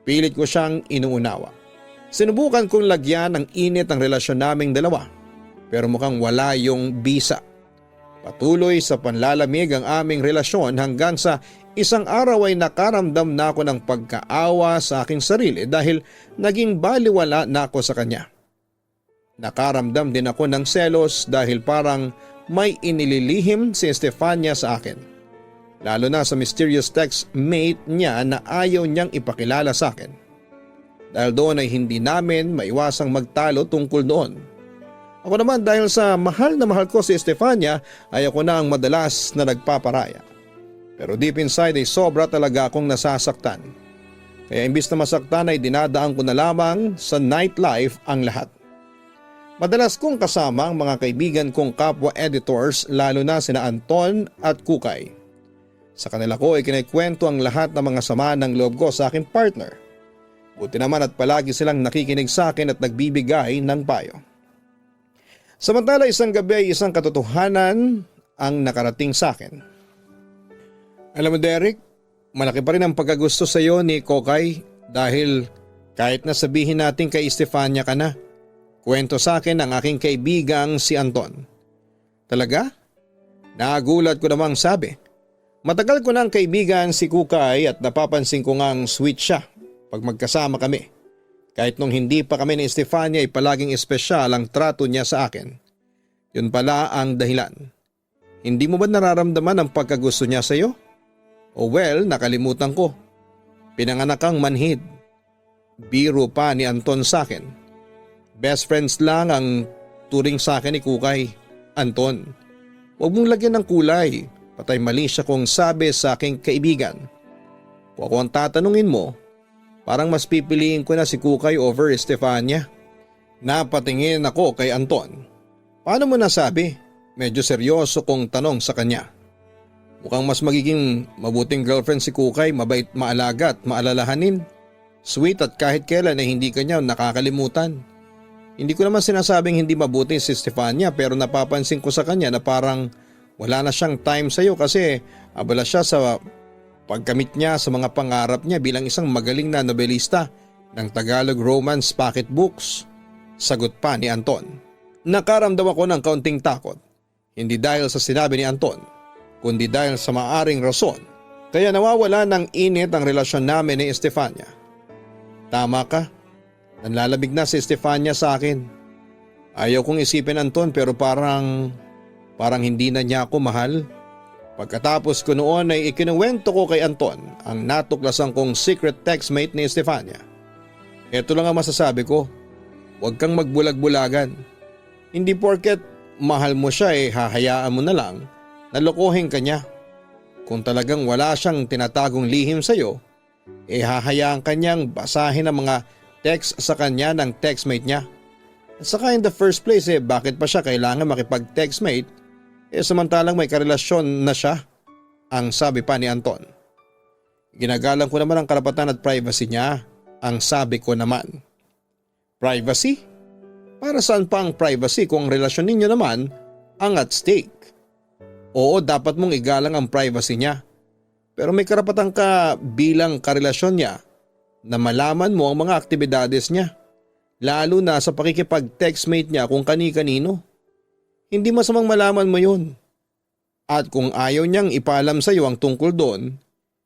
Pilit ko siyang inuunawa. Sinubukan kong lagyan ng init ang relasyon naming dalawa pero mukhang wala yung bisa. Patuloy sa panlalamig ang aming relasyon hanggang sa isang araw ay nakaramdam na ako ng pagkaawa sa aking sarili dahil naging baliwala na ako sa kanya. Nakaramdam din ako ng selos dahil parang may inililihim si Estefania sa akin. Lalo na sa mysterious text mate niya na ayaw niyang ipakilala sa akin. Dahil doon ay hindi namin maiwasang magtalo tungkol doon. Ako naman dahil sa mahal na mahal ko si Estefania ay ako na ang madalas na nagpaparaya. Pero deep inside ay sobra talaga akong nasasaktan. Kaya imbis na masaktan ay dinadaan ko na lamang sa nightlife ang lahat. Madalas kong kasama ang mga kaibigan kong kapwa editors lalo na sina Anton at Kukay. Sa kanila ko ay kinikwento ang lahat ng mga sama ng loob ko sa aking partner. Buti naman at palagi silang nakikinig sa akin at nagbibigay ng payo. Samantala isang gabi ay isang katotohanan ang nakarating sa akin. Alam mo Derek, malaki pa rin ang pagkagusto sa iyo ni Kokay dahil kahit na sabihin natin kay Estefania ka na, kwento sa akin ng aking kaibigang si Anton. Talaga? Nagulat ko namang sabi. Matagal ko ng kaibigan si Kukay at napapansin ko ngang sweet siya pag magkasama kami. Kahit nung hindi pa kami ni Estefania ay palaging espesyal ang trato niya sa akin. Yun pala ang dahilan. Hindi mo ba nararamdaman ang pagkagusto niya sa iyo? O well, nakalimutan ko. Pinanganak kang manhid. Biro pa ni Anton sa akin. Best friends lang ang turing sa akin ni Kukay. Anton, huwag mong lagyan ng kulay. Patay mali siya kung sabi sa aking kaibigan. Kung ako ang tatanungin mo, parang mas pipiliin ko na si Kukay over Estefania. Napatingin ako kay Anton. Paano mo nasabi? Medyo seryoso kong tanong sa kanya. Mukhang mas magiging mabuting girlfriend si Kukay, mabait, maalaga at maalalahanin. Sweet at kahit kailan ay hindi kanya nakakalimutan. Hindi ko naman sinasabing hindi mabuti si Estefania pero napapansin ko sa kanya na parang wala na siyang time sa iyo kasi abala siya sa pagkamit niya sa mga pangarap niya bilang isang magaling na nobelista ng Tagalog romance pocket books. Sagot pa ni Anton. Nakaramdam ako ng kaunting takot. Hindi dahil sa sinabi ni Anton, kundi dahil sa maaring rason. Kaya nawawala ng init ang relasyon namin ni Estefania. Tama ka. Nanlalamig na si Estefania sa akin. Ayaw kong isipin Anton pero parang hindi na niya ako mahal. Pagkatapos ko noon ay ikinuwento ko kay Anton ang natuklasan kong secret textmate ni Estefania. Ito lang ang masasabi ko. Huwag kang magbulag-bulagan. Hindi porket mahal mo siya hahayaan mo na lang na lokohin ka niya. Kung talagang wala siyang tinatagong lihim sa iyo, hahayaan ka niyang basahin ang mga text sa kanya ng textmate niya. At saka in the first place bakit pa siya kailangan makipag-textmate samantalang may karelasyon na siya, ang sabi pa ni Anton. Ginagalang ko naman ang karapatan at privacy niya, ang sabi ko naman. Privacy? Para saan pa ang privacy kung ang relasyon ninyo naman ang at stake? Oo, dapat mong igalang ang privacy niya. Pero may karapatan ka bilang karelasyon niya na malaman mo ang mga aktibidades niya. Lalo na sa pakikipag-textmate niya kung kani-kanino. Hindi masamang malaman mo yun. At kung ayaw niyang ipaalam sa iyo ang tungkol doon,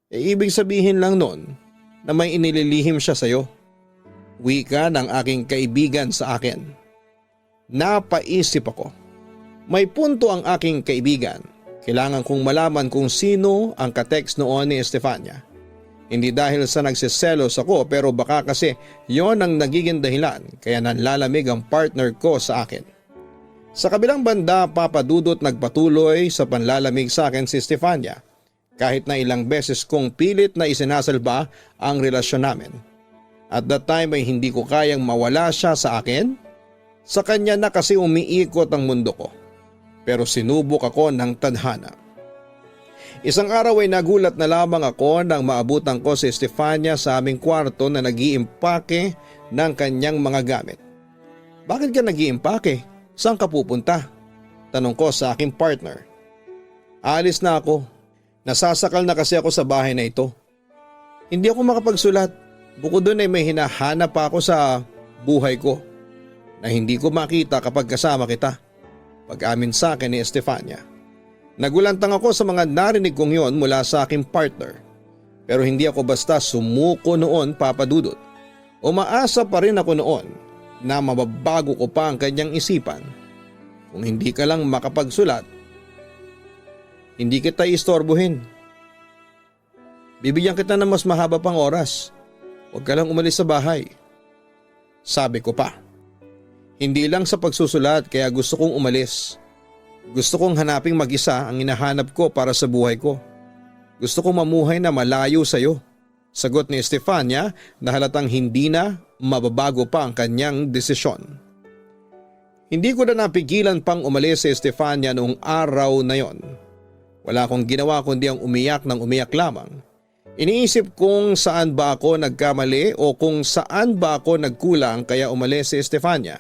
ibig sabihin lang nun na may inililihim siya sa iyo. Wika ng aking kaibigan sa akin. Napaisip ako. May punto ang aking kaibigan. Kailangan kong malaman kung sino ang katext noon ni Estefania. Hindi dahil sa nagsiselos ako pero baka kasi yon ang nagiging dahilan kaya nanlalamig ang partner ko sa akin. Sa kabilang banda, Papa Dudut, nagpatuloy sa panlalamig sa akin si Estefania kahit na ilang beses kong pilit na isinasalba ang relasyon namin. At that time ay hindi ko kayang mawala siya sa akin. Sa kanya na kasi umiikot ang mundo ko. Pero sinubok ako ng tadhana. Isang araw ay nagulat na lamang ako nang maabutan ko si Estefania sa aming kwarto na nag-iimpake ng kanyang mga gamit. Bakit ka nag-iimpake? Saan ka pupunta? Tanong ko sa aking partner. Alis na ako. Nasasakal na kasi ako sa bahay na ito. Hindi ako makapagsulat. Bukod doon ay may hinahanap pa ako sa buhay ko na hindi ko makita kapag kasama kita. Pag-amin sa akin ni Estefania. Nagulantang ako sa mga narinig kong yon mula sa aking partner. Pero hindi ako basta sumuko noon, Papa Dudut. Umaasa pa rin ako noon na mababago ko pa ang kanyang isipan. Kung hindi ka lang makapagsulat, hindi kita istorbohin. Bibigyan kita ng mas mahaba pang oras. Huwag ka lang umalis sa bahay. Sabi ko pa. Hindi lang sa pagsusulat kaya gusto kong umalis. Gusto kong hanaping mag-isa ang hinahanap ko para sa buhay ko. Gusto kong mamuhay na malayo sa iyo. Sagot ni Estefania na halatang hindi na mababago pa ang kanyang desisyon. Hindi ko na napigilan pang umalis si Estefania noong araw na yon. Wala akong ginawa kundi ang umiyak ng umiyak lamang. Iniisip kung saan ba ako nagkamali o kung saan ba ako nagkulang kaya umalis si Estefania.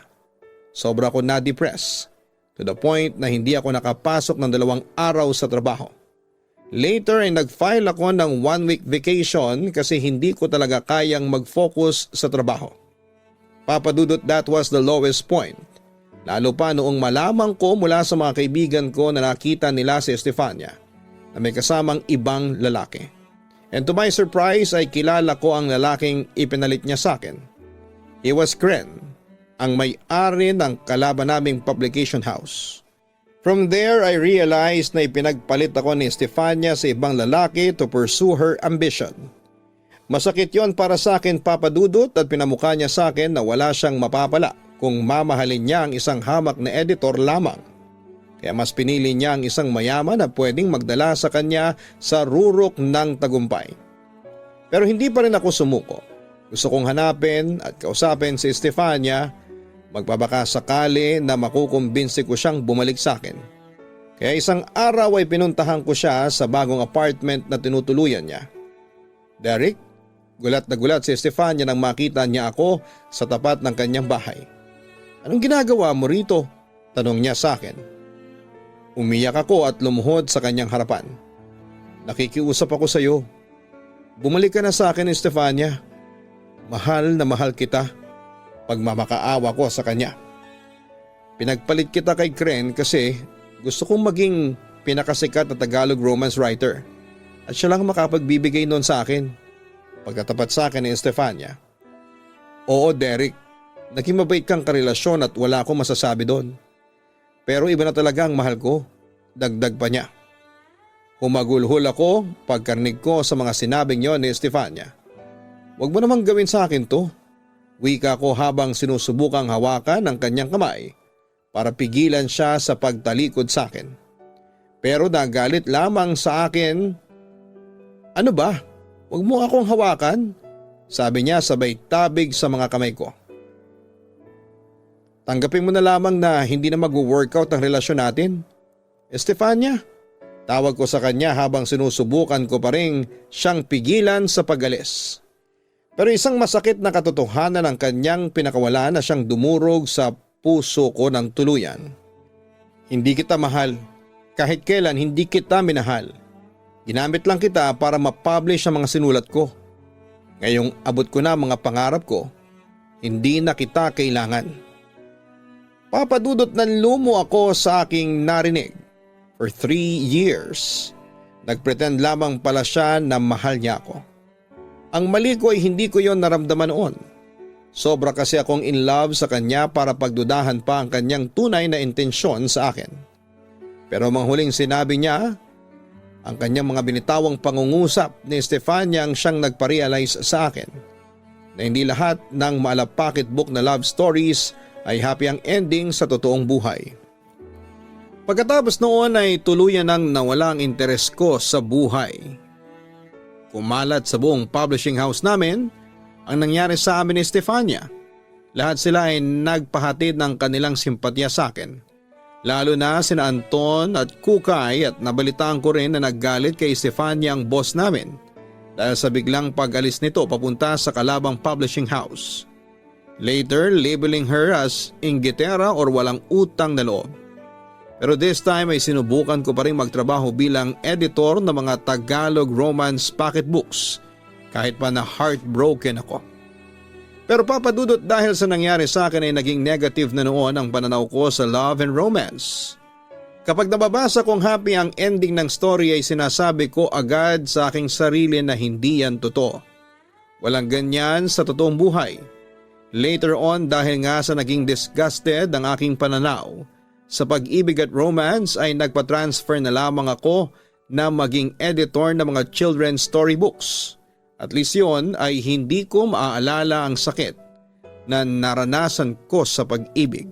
Sobra ko na-depress to the point na hindi ako nakapasok ng 2 araw sa trabaho. Later ay nag-file ako ng 1-week vacation kasi hindi ko talaga kayang mag-focus sa trabaho. Papadudot, that was the lowest point. Lalo pa noong malamang ko mula sa mga kaibigan ko na nakita nila si Estefania na may kasamang ibang lalaki. And to my surprise ay kilala ko ang lalaking ipinalit niya sa akin. He was Kren, ang may-ari ng kalaban naming publication house. From there I realized na ipinagpalit ako ni Estefania sa ibang lalaki to pursue her ambition. Masakit yon para sa akin, Papadudot, at pinamukha niya sa akin na wala siyang mapapala kung mamahalin niya ang isang hamak na editor lamang. Kaya mas pinili niya ang isang mayaman na pwedeng magdala sa kanya sa rurok ng tagumpay. Pero hindi pa rin ako sumuko. Gusto kong hanapin at kausapin si Estefania, magbabaka sakali na makukumbinsi ko siyang bumalik sa akin. Kaya isang araw ay pinuntahan ko siya sa bagong apartment na tinutuluyan niya. Derek, gulat na gulat si Estefania nang makita niya ako sa tapat ng kanyang bahay. Anong ginagawa mo rito? Tanong niya sa akin. Umiyak ako at lumuhod sa kanyang harapan. Nakikiusap ako sa iyo. Bumalik ka na sa akin, Estefania. Mahal na mahal kita. Pagmamakaawa ko sa kanya. Pinagpalit kita kay Kren kasi gusto kong maging pinakasikat na Tagalog romance writer. At siya lang makapagbibigay noon sa akin. Pagkatapat sa akin ni Estefania. Oo, Derek. Naging mabait kang karelasyon at wala akong masasabi doon. Pero iba na talaga ang mahal ko, dagdag pa niya. Humagulhol ako pagkarinig ko sa mga sinabing yon ni Estefania. Huwag mo namang gawin sa akin to. Wika ko habang sinusubukang hawakan ang kanyang kamay para pigilan siya sa pagtalikod sa akin. Pero nagalit lamang sa akin. Ano ba? Huwag mo akong hawakan, sabi niya sabay tabig sa mga kamay ko. Tanggapin mo na lamang na hindi na mag-workout ang relasyon natin. Estefania, tawag ko sa kanya habang sinusubukan ko pa rin siyang pigilan sa pag-alis. Pero isang masakit na katotohanan ang kanyang pinakawalan na siyang dumurog sa puso ko ng tuluyan. Hindi kita mahal. Kahit kailan hindi kita minahal. Ginamit lang kita para ma-publish ang mga sinulat ko. Ngayong abot ko na mga pangarap ko, hindi na kita kailangan. Papadudot ng lumo ako sa aking narinig. For 3 years, nagpretend lamang pala siya na mahal niya ako. Ang mali ko ay hindi ko yon naramdaman noon. Sobra kasi akong in love sa kanya para pagdudahan pa ang kanyang tunay na intensyon sa akin. Pero manghuling sinabi niya, ang kanyang mga binitawang pangungusap ni Estefania ang siyang nagpa-realize sa akin na hindi lahat ng maalapakit book na love stories ay happy ang ending sa totoong buhay. Pagkatapos noon ay tuluyan nang nawala ang interes ko sa buhay. Kumalat sa buong publishing house namin ang nangyari sa amin ni Estefania. Lahat sila ay nagpahatid ng kanilang simpatya sa akin. Lalo na sina Anton at Kukay, at nabalitaan ko rin na naggalit kay Estefania ang boss namin dahil sa biglang pag-alis nito papunta sa kalabang publishing house. Later, labeling her as inggitera or walang utang na loob. Pero this time ay sinubukan ko pa rin magtrabaho bilang editor ng mga Tagalog romance pocketbooks kahit pa na heartbroken ako. Pero Papadudot, dahil sa nangyari sa akin ay naging negative na noon ang pananaw ko sa love and romance. Kapag nababasa kong happy ang ending ng story ay sinasabi ko agad sa aking sarili na hindi yan totoo. Walang ganyan sa totoong buhay. Later on, dahil nga sa naging disgusted ang aking pananaw sa pag-ibig at romance ay nagpa-transfer na lamang ako na maging editor ng mga children's storybooks. At least yun ay hindi ko maaalala ang sakit na naranasan ko sa pag-ibig.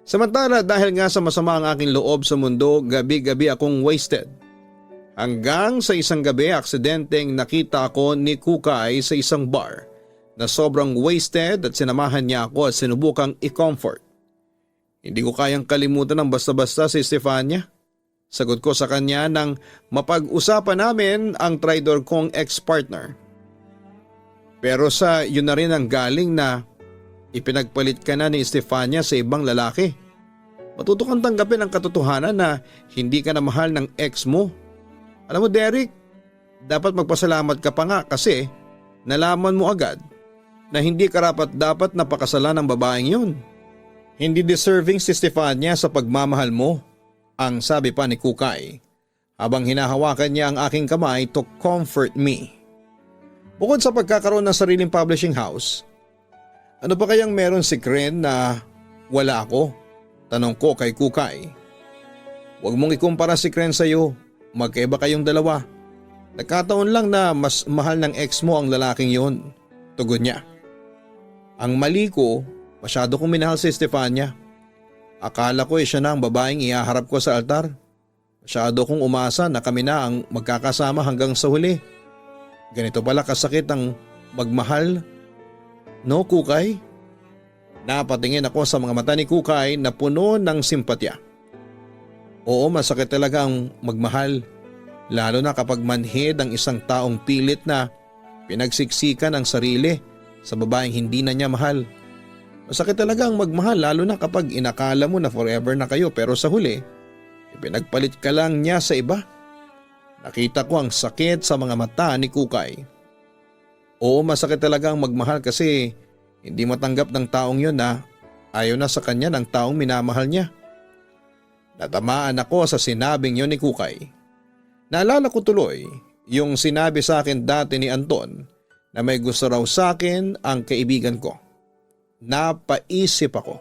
Samantala, dahil nga sa masama ang aking loob sa mundo, gabi-gabi akong wasted. Hanggang sa isang gabi, aksidenteng nakita ako ni Kukay sa isang bar na sobrang wasted at sinamahan niya ako at sinubukang i-comfort. Hindi ko kayang kalimutan ng basta-basta si Estefania. Sagot ko sa kanya nang mapag-usapan namin ang traidor kong ex-partner. Pero sa yun na rin ang galing na ipinagpalit ka na ni Estefania sa ibang lalaki. Matuto kang tanggapin ang katotohanan na hindi ka na mahal ng ex mo. Alam mo Derek, dapat magpasalamat ka pa nga kasi nalaman mo agad na hindi karapat-dapat na pakasalan ng babaeng yun. Hindi deserving si Estefania sa pagmamahal mo, ang sabi pa ni Kukay habang hinahawakan niya ang aking kamay to comfort me. Bukod sa pagkakaroon ng sariling publishing house, ano pa kayang meron si Kren na wala ako? Tanong ko kay Kukay. Huwag mong ikumpara si Kren sa'yo, magkaiba kayong dalawa. Nagkataon lang na mas mahal ng ex mo ang lalaking yon, tugon niya. Ang mali ko, masyado kong minahal si Estefania. Akala ko siya na ang babaeng ihaharap ko sa altar. Masyado kong umasa na kami na ang magkakasama hanggang sa huli. Ganito pala kasakit ang magmahal. No, Kukay? Napatingin ako sa mga mata ni Kukay na puno ng simpatya. Oo, masakit talaga ang magmahal. Lalo na kapag manhid ang isang taong pilit na pinagsiksikan ang sarili sa babaeng hindi na niya mahal. Masakit talaga ang magmahal lalo na kapag inakala mo na forever na kayo pero sa huli, ipinagpalit ka lang niya sa iba. Nakita ko ang sakit sa mga mata ni Kukay. Oo, masakit talaga ang magmahal kasi hindi matanggap ng taong yun na ayaw na sa kanya ng taong minamahal niya. Natamaan ako sa sinabing yun ni Kukay. Naalala ko tuloy yung sinabi sa akin dati ni Anton na may gusto raw sa akin ang kaibigan ko. Napaisip ako.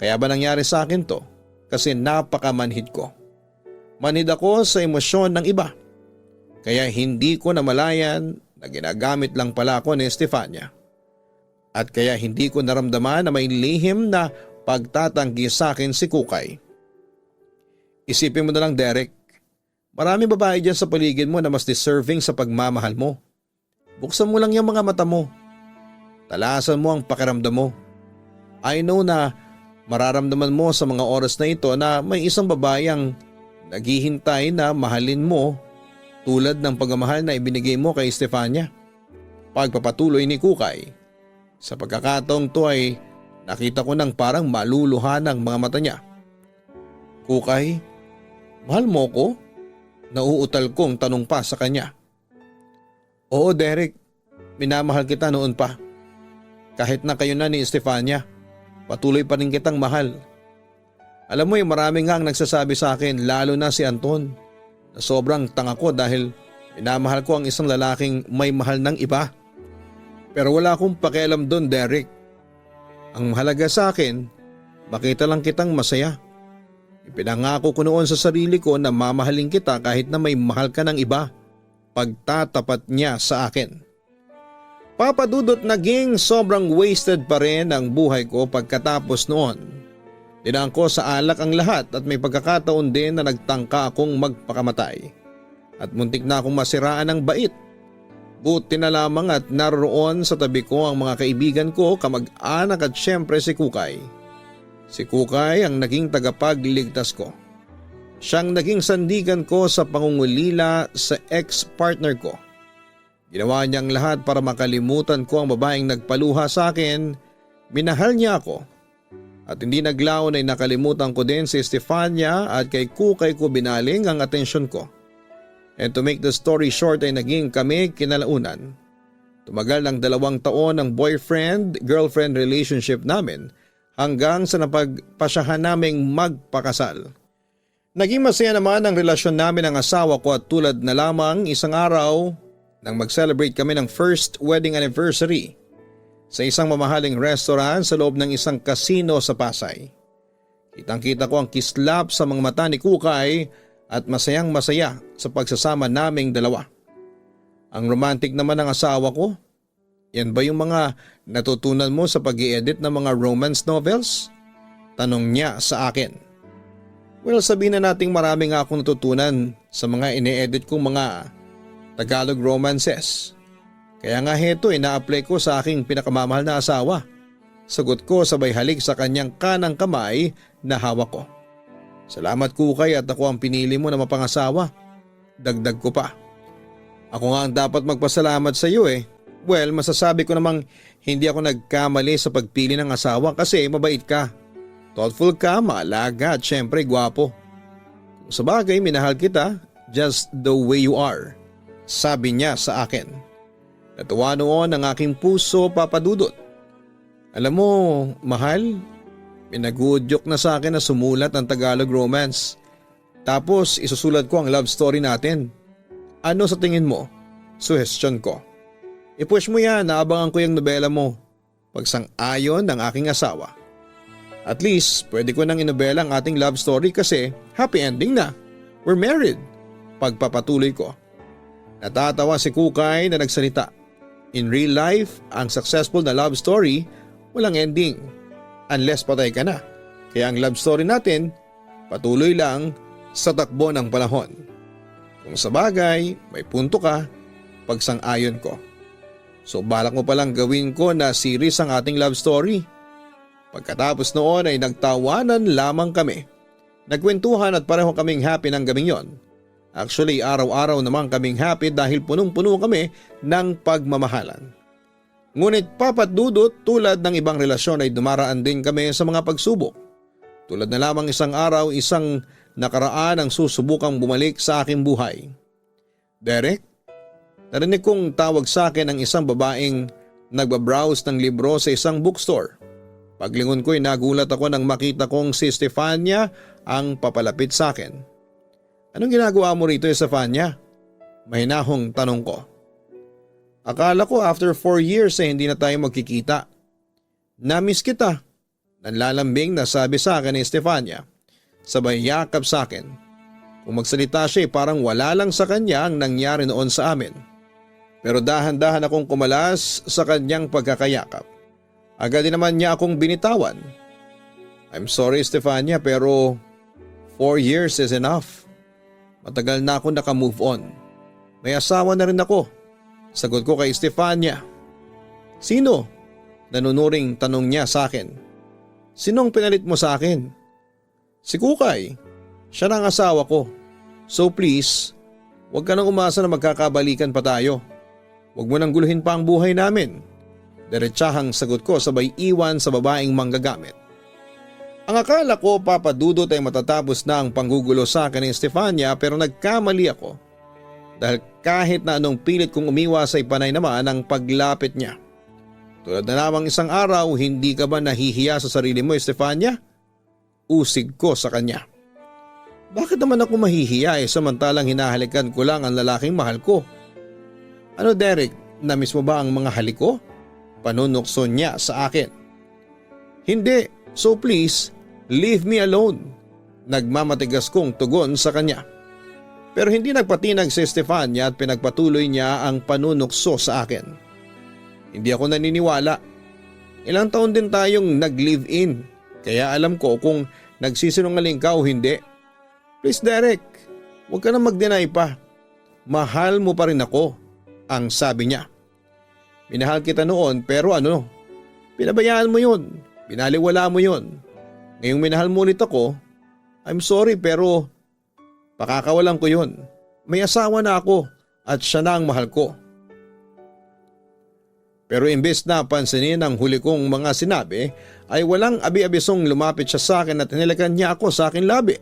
Kaya ba nangyari sa akin to? Kasi napakamanhid ko. Manhid ako sa emosyon ng iba. Kaya hindi ko namalayan na ginagamit lang pala ako ni Estefania. At kaya hindi ko naramdaman na may lihim na pagtatanggi sa akin si Kukay. Isipin mo na lang Derek, maraming babae dyan sa paligid mo na mas deserving sa pagmamahal mo. Buksan mo lang yung mga mata mo. Talasan mo ang pakiramdam mo. I know na mararamdaman mo sa mga oras na ito na may isang babae ang naghihintay na mahalin mo tulad ng pagmamahal na ibinigay mo kay Estefania. Pagpapatuloy ni Kukay. Sa pagkakataong to ay nakita ko nang parang maluluhan ang mga mata niya. Kukay, mahal mo ko? Nauutal kong tanong pa sa kanya. Oo Derek, minamahal kita noon pa. Kahit na kayo na ni Estefania, patuloy pa rin kitang mahal. Alam mo marami nga ang nagsasabi sa akin lalo na si Anton na sobrang tanga ko dahil minamahal ko ang isang lalaking may mahal ng iba. Pero wala akong pakialam doon Derek. Ang mahalaga sa akin, makita lang kitang masaya. Ipinangako ko noon sa sarili ko na mamahalin kita kahit na may mahal ka ng iba. Pagtatapat niya sa akin. Papadudot naging sobrang wasted pa rin ang buhay ko pagkatapos noon. Dinaan ko sa alak ang lahat at may pagkakataon din na nagtangka akong magpakamatay. At muntik na akong masiraan ng bait. Buti na lamang at naroon sa tabi ko ang mga kaibigan ko, kamag-anak at syempre si Kukay. Si Kukay ang naging tagapagligtas ko. Siyang naging sandigan ko sa pangungulila sa ex-partner ko. Ginawa niyang lahat para makalimutan ko ang babaeng nagpaluha sa akin. Minahal niya ako. At hindi naglaon ay nakalimutan ko din si Estefania at kay Kukay ko binaling ang atensyon ko. And to make the story short ay naging kami kinalaunan. Tumagal ng 2 taon ang boyfriend-girlfriend relationship namin hanggang sa napagpasyahan naming magpakasal. Naging masaya naman ang relasyon namin ng asawa ko at tulad na lamang isang araw nang mag-celebrate kami ng first wedding anniversary sa isang mamahaling restaurant sa loob ng isang casino sa Pasay. Kitang-kita ko ang kislap sa mga mata ni Kukay at masayang masaya sa pagsasama naming dalawa. Ang romantic naman ng asawa ko. Yan ba yung mga natutunan mo sa pag-i-edit ng mga romance novels? Tanong niya sa akin. Well, sabihin na nating marami nga akong natutunan sa mga ine-edit kong mga Tagalog romances. Kaya nga heto na-apply ko sa aking pinakamamahal na asawa. Sagot ko sabay halik sa kanyang kanang kamay na hawak ko. Salamat Kukay at ako ang pinili mo na mapangasawa. Dagdag ko pa. Ako nga ang dapat magpasalamat sa iyo eh. Well, masasabi ko namang hindi ako nagkamali sa pagpili ng asawa kasi mabait ka. Thoughtful ka, maalaga at syempre gwapo. Kung sa bagay, minahal kita just the way you are. Sabi niya sa akin. Natuwa noon ang aking puso, Papa Dudut. Alam mo, mahal, pinagudyok na sa akin na sumulat ng Tagalog romance. Tapos isusulat ko ang love story natin. Ano sa tingin mo? Suggestion ko. I-push mo yan, naabangan ko yung nobela mo. Pagsang-ayon ng aking asawa. At least, pwede ko nang inobela ang ating love story kasi happy ending na. We're married. Pagpapatuloy ko. Natatawa si Kukay na nagsalita. In real life, ang successful na love story, walang ending. Unless patay ka na. Kaya ang love story natin, patuloy lang sa takbo ng panahon. Kung sa bagay, may punto ka, pagsang-ayon ko. So balak mo palang gawin ko na series ang ating love story. Pagkatapos noon ay nagtawanan lamang kami. Nagkwentuhan at pareho kaming happy ng gabing yon. Actually, araw-araw naman kaming happy dahil punong-puno kami ng pagmamahalan. Ngunit Papa't Dudut, tulad ng ibang relasyon ay dumaraan din kami sa mga pagsubok. Tulad na lamang isang araw, isang nakaraan ang susubukang bumalik sa aking buhay. Derek, narinig kong tawag sa akin ng isang babaeng nagbabrowse ng libro sa isang bookstore. Paglingon ko'y nagulat ako nang makita kong si Stefania ang papalapit sa akin. Anong ginagawa mo rito, Stefania? Mahinahong tanong ko. Akala ko after 4 years ay hindi na tayo magkikita. Namiss kita. Nanlalambing na sabi sa akin ni Stefania. Sabay yakap sa akin. Kung magsalita siya parang wala lang sa kanya ang nangyari noon sa amin. Pero dahan-dahan akong kumalas sa kanyang pagkakayakap. Agad din naman niya akong binitawan. I'm sorry Stefania pero 4 years is enough. Matagal na ako naka-move on. May asawa na rin ako. Sagot ko kay Stefania. Sino? Nanunuring tanong niya sa akin. Sinong pinalit mo sa akin? Si Kukay. Siya na ang asawa ko. So please, huwag ka nang umasa na magkakabalikan pa tayo. Huwag mo nang guluhin pa ang buhay namin. Diretsahang sagot ko sabay iwan sa babaeng manggagamit. Ang akala ko Papa Dudut ay matatapos na ang panggugulo sa akin ni Stefania pero nagkamali ako. Dahil kahit na anong pilit kong umiwas ay panay naman ang paglapit niya. Tulad na lamang isang araw, hindi ka ba nahihiya sa sarili mo, Stefania? Usig ko sa kanya. Bakit naman ako mahihiya samantalang hinahalikan ko lang ang lalaking mahal ko? Ano Derek, namiss mo ba ang mga halik ko? Panunukso niya sa akin. Hindi, so please, leave me alone. Nagmamatigas kong tugon sa kanya. Pero hindi nagpatinag si Stefania at pinagpatuloy niya ang panunukso sa akin. Hindi ako naniniwala. Ilang taon din tayong nag-live-in, kaya alam ko kung nagsisinungaling ka o hindi. Please Derek, huwag ka na mag-deny pa. Mahal mo pa rin ako, ang sabi niya. Minahal kita noon pero pinabayaan mo yun, binaliwala mo yun. Ngayong minahal mo ulit ako, I'm sorry pero pakakawalan ko yun. May asawa na ako at siya na ang mahal ko. Pero imbes na pansinin ang huli kong mga sinabi ay walang abi-abisong lumapit siya sa akin at nilagan niya ako sa akin labi.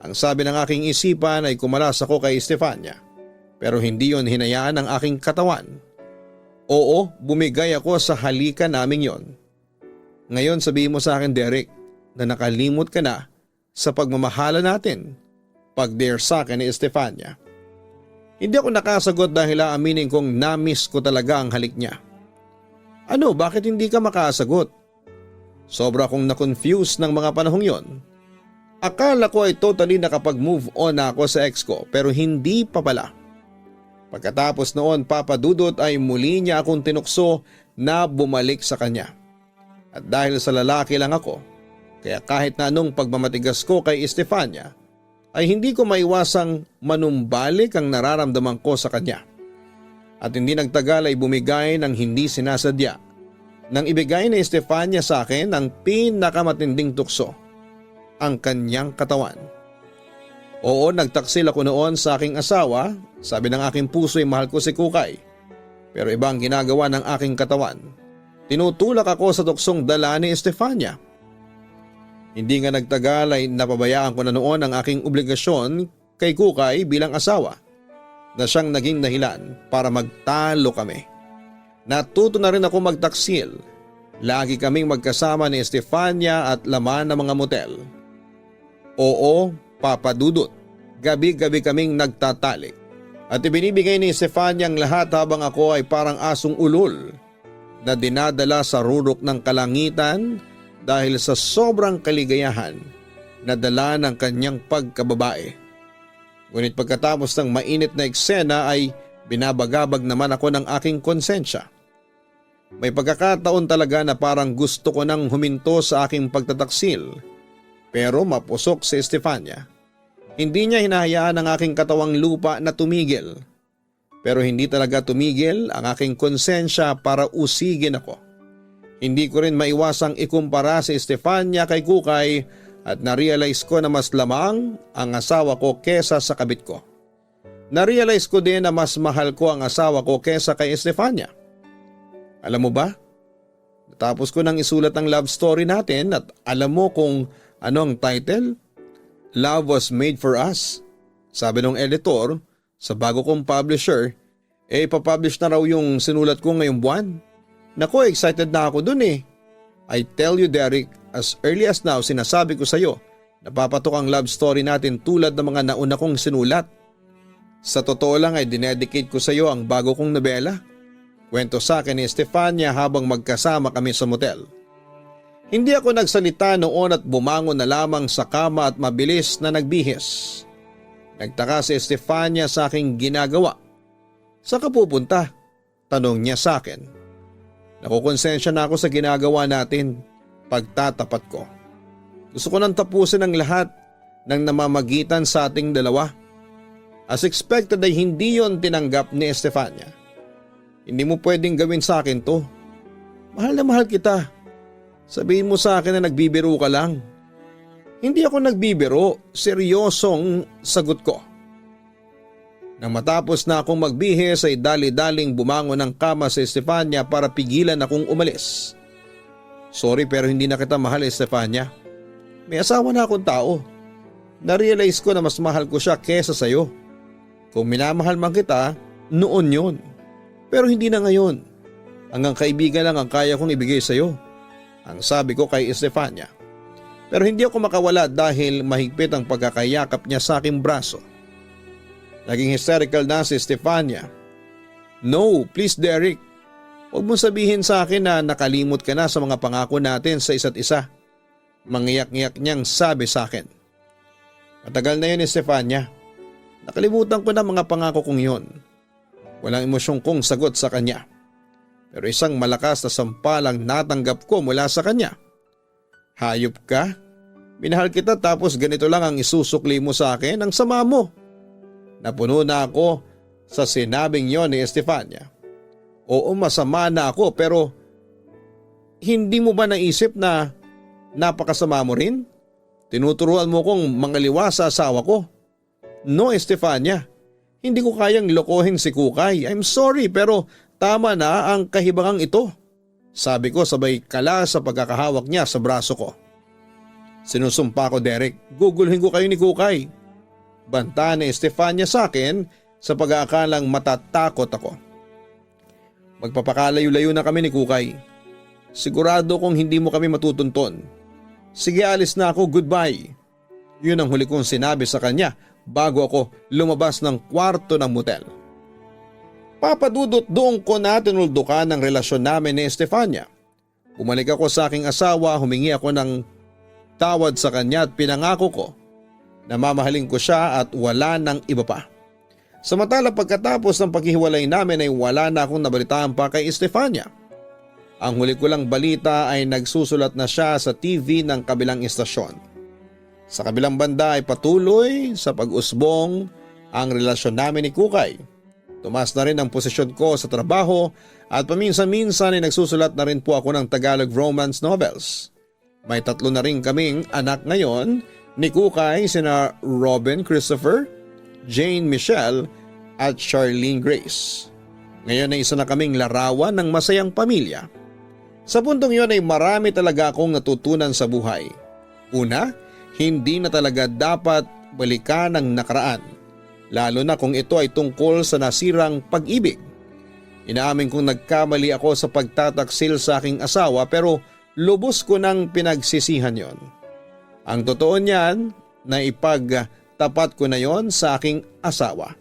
Ang sabi ng aking isipan ay kumalas ako kay Stefania pero hindi yon hinayaan ng aking katawan. Oo, bumigay ako sa halikan naming yon. Ngayon sabihin mo sa akin Derek na nakalimot ka na sa pagmamahala natin. Pag-dare sa akin ni Stefania. Hindi ako nakasagot dahil aaminin kong namiss ko talaga ang halik niya. Ano, bakit hindi ka makasagot? Sobra akong na-confuse ng mga panahong yon. Akala ko ay totally nakapag-move on na ako sa ex ko pero hindi pa pala. Pagkatapos noon Papa Dudut ay muli niya akong tinukso na bumalik sa kanya. At dahil sa lalaki lang ako, kaya kahit na anong pagmamatigas ko kay Stefania, ay hindi ko maiwasang manumbalik ang nararamdaman ko sa kanya. At hindi nagtagal ay bumigay ng hindi sinasadya. Nang ibigay ni Stefania sa akin ang pinakamatinding tukso. ang kanyang katawan. Oo, nagtaksil ako noon sa aking asawa, sabi ng aking puso ay mahal ko si Kukay. Pero iba ang ginagawa ng aking katawan. Tinutulak ako sa tuksong dala ni Estefania. Hindi nga nagtagal ay napabayaan ko na noon ang aking obligasyon kay Kukay bilang asawa na siyang naging dahilan para magtalo kami. Natuto na rin ako magtaksil. Lagi kaming magkasama ni Estefania at laman ng mga motel. Oo, Papa Dudut, gabi-gabi kaming nagtatalik. At ibinibigay ni Estefania ang lahat habang ako ay parang asong ulol na dinadala sa rurok ng kalangitan dahil sa sobrang kaligayahan na dala ng kanyang pagkababae. Ngunit pagkatapos ng mainit na eksena ay binabagabag naman ako ng aking konsensya. May pagkakataon talaga na parang gusto ko nang huminto sa aking pagtataksil, pero mapusok si Estefania. Hindi niya hinahayaan ang aking katawang lupa na tumigil. Pero hindi talaga tumigil ang aking konsensya para usigin ako. Hindi ko rin maiwasang ikumpara si Estefania kay Kukay at narealize ko na mas lamang ang asawa ko kesa sa kabit ko. Narealize ko din na mas mahal ko ang asawa ko kesa kay Estefania. Alam mo ba? Natapos ko nang isulat ang love story natin at alam mo kung ano ang title? Love Was Made For Us. Sabi ng editor sa bago kong publisher, ipapublish na raw yung sinulat ko ngayong buwan. Nako, excited na ako dun eh. I tell you Derek, as early as now sinasabi ko sa iyo, napapatok ang love story natin tulad ng mga nauna kong sinulat. Sa totoo lang ay dinedicate ko sa iyo ang bago kong nobela. Kwento sa akin ni Estefania habang magkasama kami sa motel. Hindi ako nagsalita noon at bumangon na lamang sa kama at mabilis na nagbihis. Nagtaka si Estefania sa aking ginagawa. Saan ka pupunta? Tanong niya sa akin. Nakukonsensya na ako sa ginagawa natin. Pagtatapat ko. Gusto ko nang tapusin ang lahat ng namamagitan sa ating dalawa. As expected ay hindi yon tinanggap ni Estefania. Hindi mo pwedeng gawin sa akin to. Mahal na mahal kita. Sabihin mo sa akin na nagbibiro ka lang. Hindi ako nagbibiro, seryosong sagot ko. Nang matapos na akong magbihis ay dali-daling bumangon ng kama si Estefania para pigilan akong umalis. Sorry pero hindi na kita mahal, Estefania. May asawa na akong tao. Narealize ko na mas mahal ko siya kesa sayo. Kung minamahal man kita, noon yun. Pero hindi na ngayon. Hanggang kaibigan lang ang kaya kong ibigay sayo. Ang sabi ko kay Estefania. Pero hindi ako makawala dahil mahigpit ang pagkakayakap niya sa aking braso. Naging hysterical na si Estefania. No, please Derek. Huwag mong sabihin sa akin na nakalimot ka na sa mga pangako natin sa isa't isa. Mangiyak-ngiyak niyang sabi sa akin. Matagal na yun, Estefania. Nakalimutan ko na mga pangako kong yun. Walang emosyong kong sagot sa kanya. Pero isang malakas na sampalang natanggap ko mula sa kanya. Hayop ka? Minahal kita tapos ganito lang ang isusukli mo sa akin, ang sama mo. Napuno na ako sa sinabing yon ni Estefania. Oo, masama na ako pero hindi mo ba naisip na napakasama mo rin? Tinuturuan mo kong mangaliwa sa asawa ko. No, Estefania. Hindi ko kayang lokohin si Kukay. I'm sorry pero tama na ang kahibangang ito. Sabi ko sabay kala sa pagkakahawak niya sa braso ko. Sinusumpa ko, Derek, gugulhin ko kayo ni Kukay. Banta ni Estefania sa akin sa pag-aakalang matatakot ako. Magpapakalayo-layo na kami ni Kukay. Sigurado kong hindi mo kami matutunton. Sige, alis na ako, goodbye. Yun ang huli kong sinabi sa kanya bago ako lumabas ng kwarto ng motel. Papadudot doon ko na tinuldukan ang relasyon namin ni Estefania. Bumalik ako sa aking asawa, humingi ako ng tawad sa kanya at pinangako ko na mamahalin ko siya at wala nang iba pa. Samantala pagkatapos ng paghihiwalay namin ay wala na akong nabalitaan pa kay Estefania. Ang huli ko lang balita ay nagsusulat na siya sa TV ng kabilang istasyon. Sa kabilang banda ay patuloy sa pag-usbong ang relasyon namin ni Kukay. Tumaas na rin ang posisyon ko sa trabaho at paminsan-minsan ay nagsusulat na rin po ako ng Tagalog romance novels. May 3 na rin kaming anak ngayon ni Kukay, sina Robin Christopher, Jane Michelle at Charlene Grace. Ngayon ay isa na kaming larawan ng masayang pamilya. Sa puntong yun ay marami talaga akong natutunan sa buhay. Una, hindi na talaga dapat balikan ang nakaraan, lalo na kung ito ay tungkol sa nasirang pag-ibig. Inaamin kong nagkamali ako sa pagtataksil sa aking asawa pero lubos ko nang pinagsisihan yon. Ang totoo niyan na ipagtapat ko na yon sa aking asawa.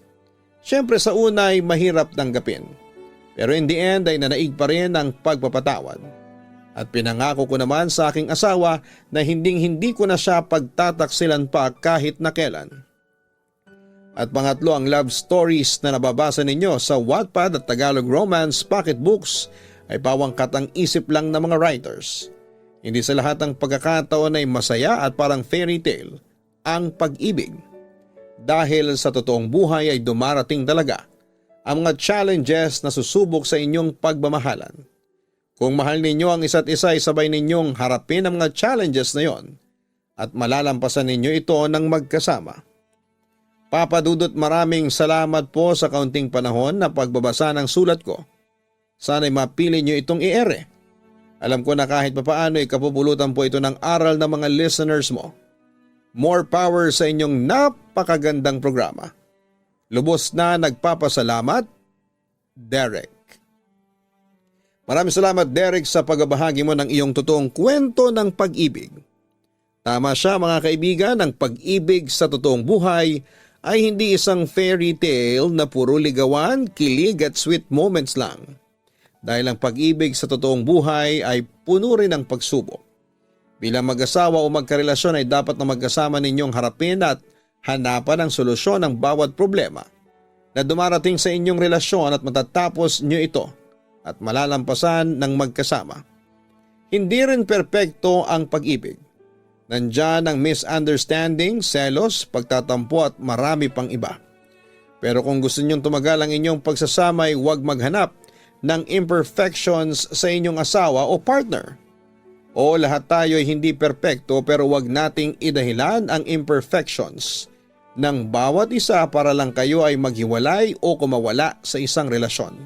Siyempre sa una ay mahirap tanggapin, pero in the end ay nanaig pa rin ang pagpapatawad. At pinangako ko naman sa aking asawa na hindi ko na siya pagtataksilan pa kahit na kailan. At pangatlo, ang love stories na nababasa ninyo sa Wattpad at Tagalog Romance Pocketbooks ay pawang katang isip lang ng mga writers. Hindi sa lahat ng pagkakataon ay masaya at parang fairy tale ang pag-ibig. Dahil sa totoong buhay ay dumarating talaga ang mga challenges na susubok sa inyong pagmamahalan. Kung mahal ninyo ang isa't isa ay sabay ninyong harapin ang mga challenges na yon at malalampasan ninyo ito ng magkasama. Papa Dudut, maraming salamat po sa kaunting panahon na pagbabasa ng sulat ko. Sana'y mapili nyo itong i-ere. Alam ko na kahit papaano ay kapupulutan po ito ng aral ng mga listeners mo. More power sa inyong napakagandang programa. Lubos na nagpapasalamat, Derek. Maraming salamat, Derek, sa pagbabahagi mo ng iyong totoong kwento ng pag-ibig. Tama siya, mga kaibigan, ang pag-ibig sa totoong buhay ay hindi isang fairy tale na puro ligawan, kilig at sweet moments lang. Dahil ang pag-ibig sa totoong buhay ay puno rin ng pagsubok. Bilang mag-asawa o magkarelasyon ay dapat na magkasama ninyong harapin at hanapan ang solusyon ng bawat problema na dumarating sa inyong relasyon at matatapos nyo ito at malalampasan ng magkasama. Hindi rin perpekto ang pag-ibig. Nandyan ang misunderstanding, selos, pagtatampo at marami pang iba. Pero kung gusto ninyong tumagal ang inyong pagsasama ay huwag maghanap ng imperfections sa inyong asawa o partner. O lahat tayo ay hindi perpekto pero huwag nating idahilan ang imperfections ng bawat isa para lang kayo ay maghiwalay o kumawala sa isang relasyon.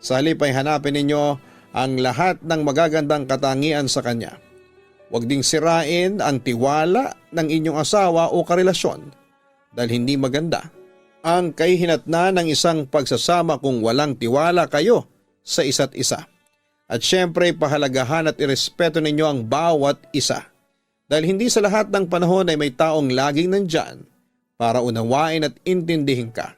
Sa halip ay hanapin ninyo ang lahat ng magagandang katangian sa kanya. Huwag ding sirain ang tiwala ng inyong asawa o karelasyon dahil hindi maganda ang kahihinatnan ng isang pagsasama kung walang tiwala kayo sa isa't isa. At syempre pahalagahan at irespeto ninyo ang bawat isa dahil hindi sa lahat ng panahon ay may taong laging nandyan para unawain at intindihin ka.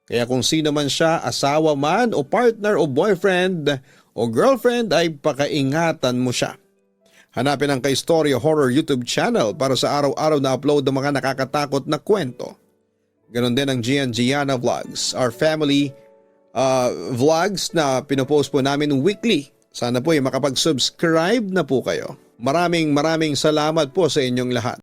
Kaya kung sino man siya, asawa man o partner o boyfriend o girlfriend ay pakaingatan mo siya. Hanapin ang Kaistorya Horror YouTube channel para sa araw-araw na upload ng mga nakakatakot na kwento. Ganon din ang Gian Gianna Vlogs, our family vlogs na pinopost po namin weekly. Sana po ay makapag-subscribe na po kayo. Maraming salamat po sa inyong lahat.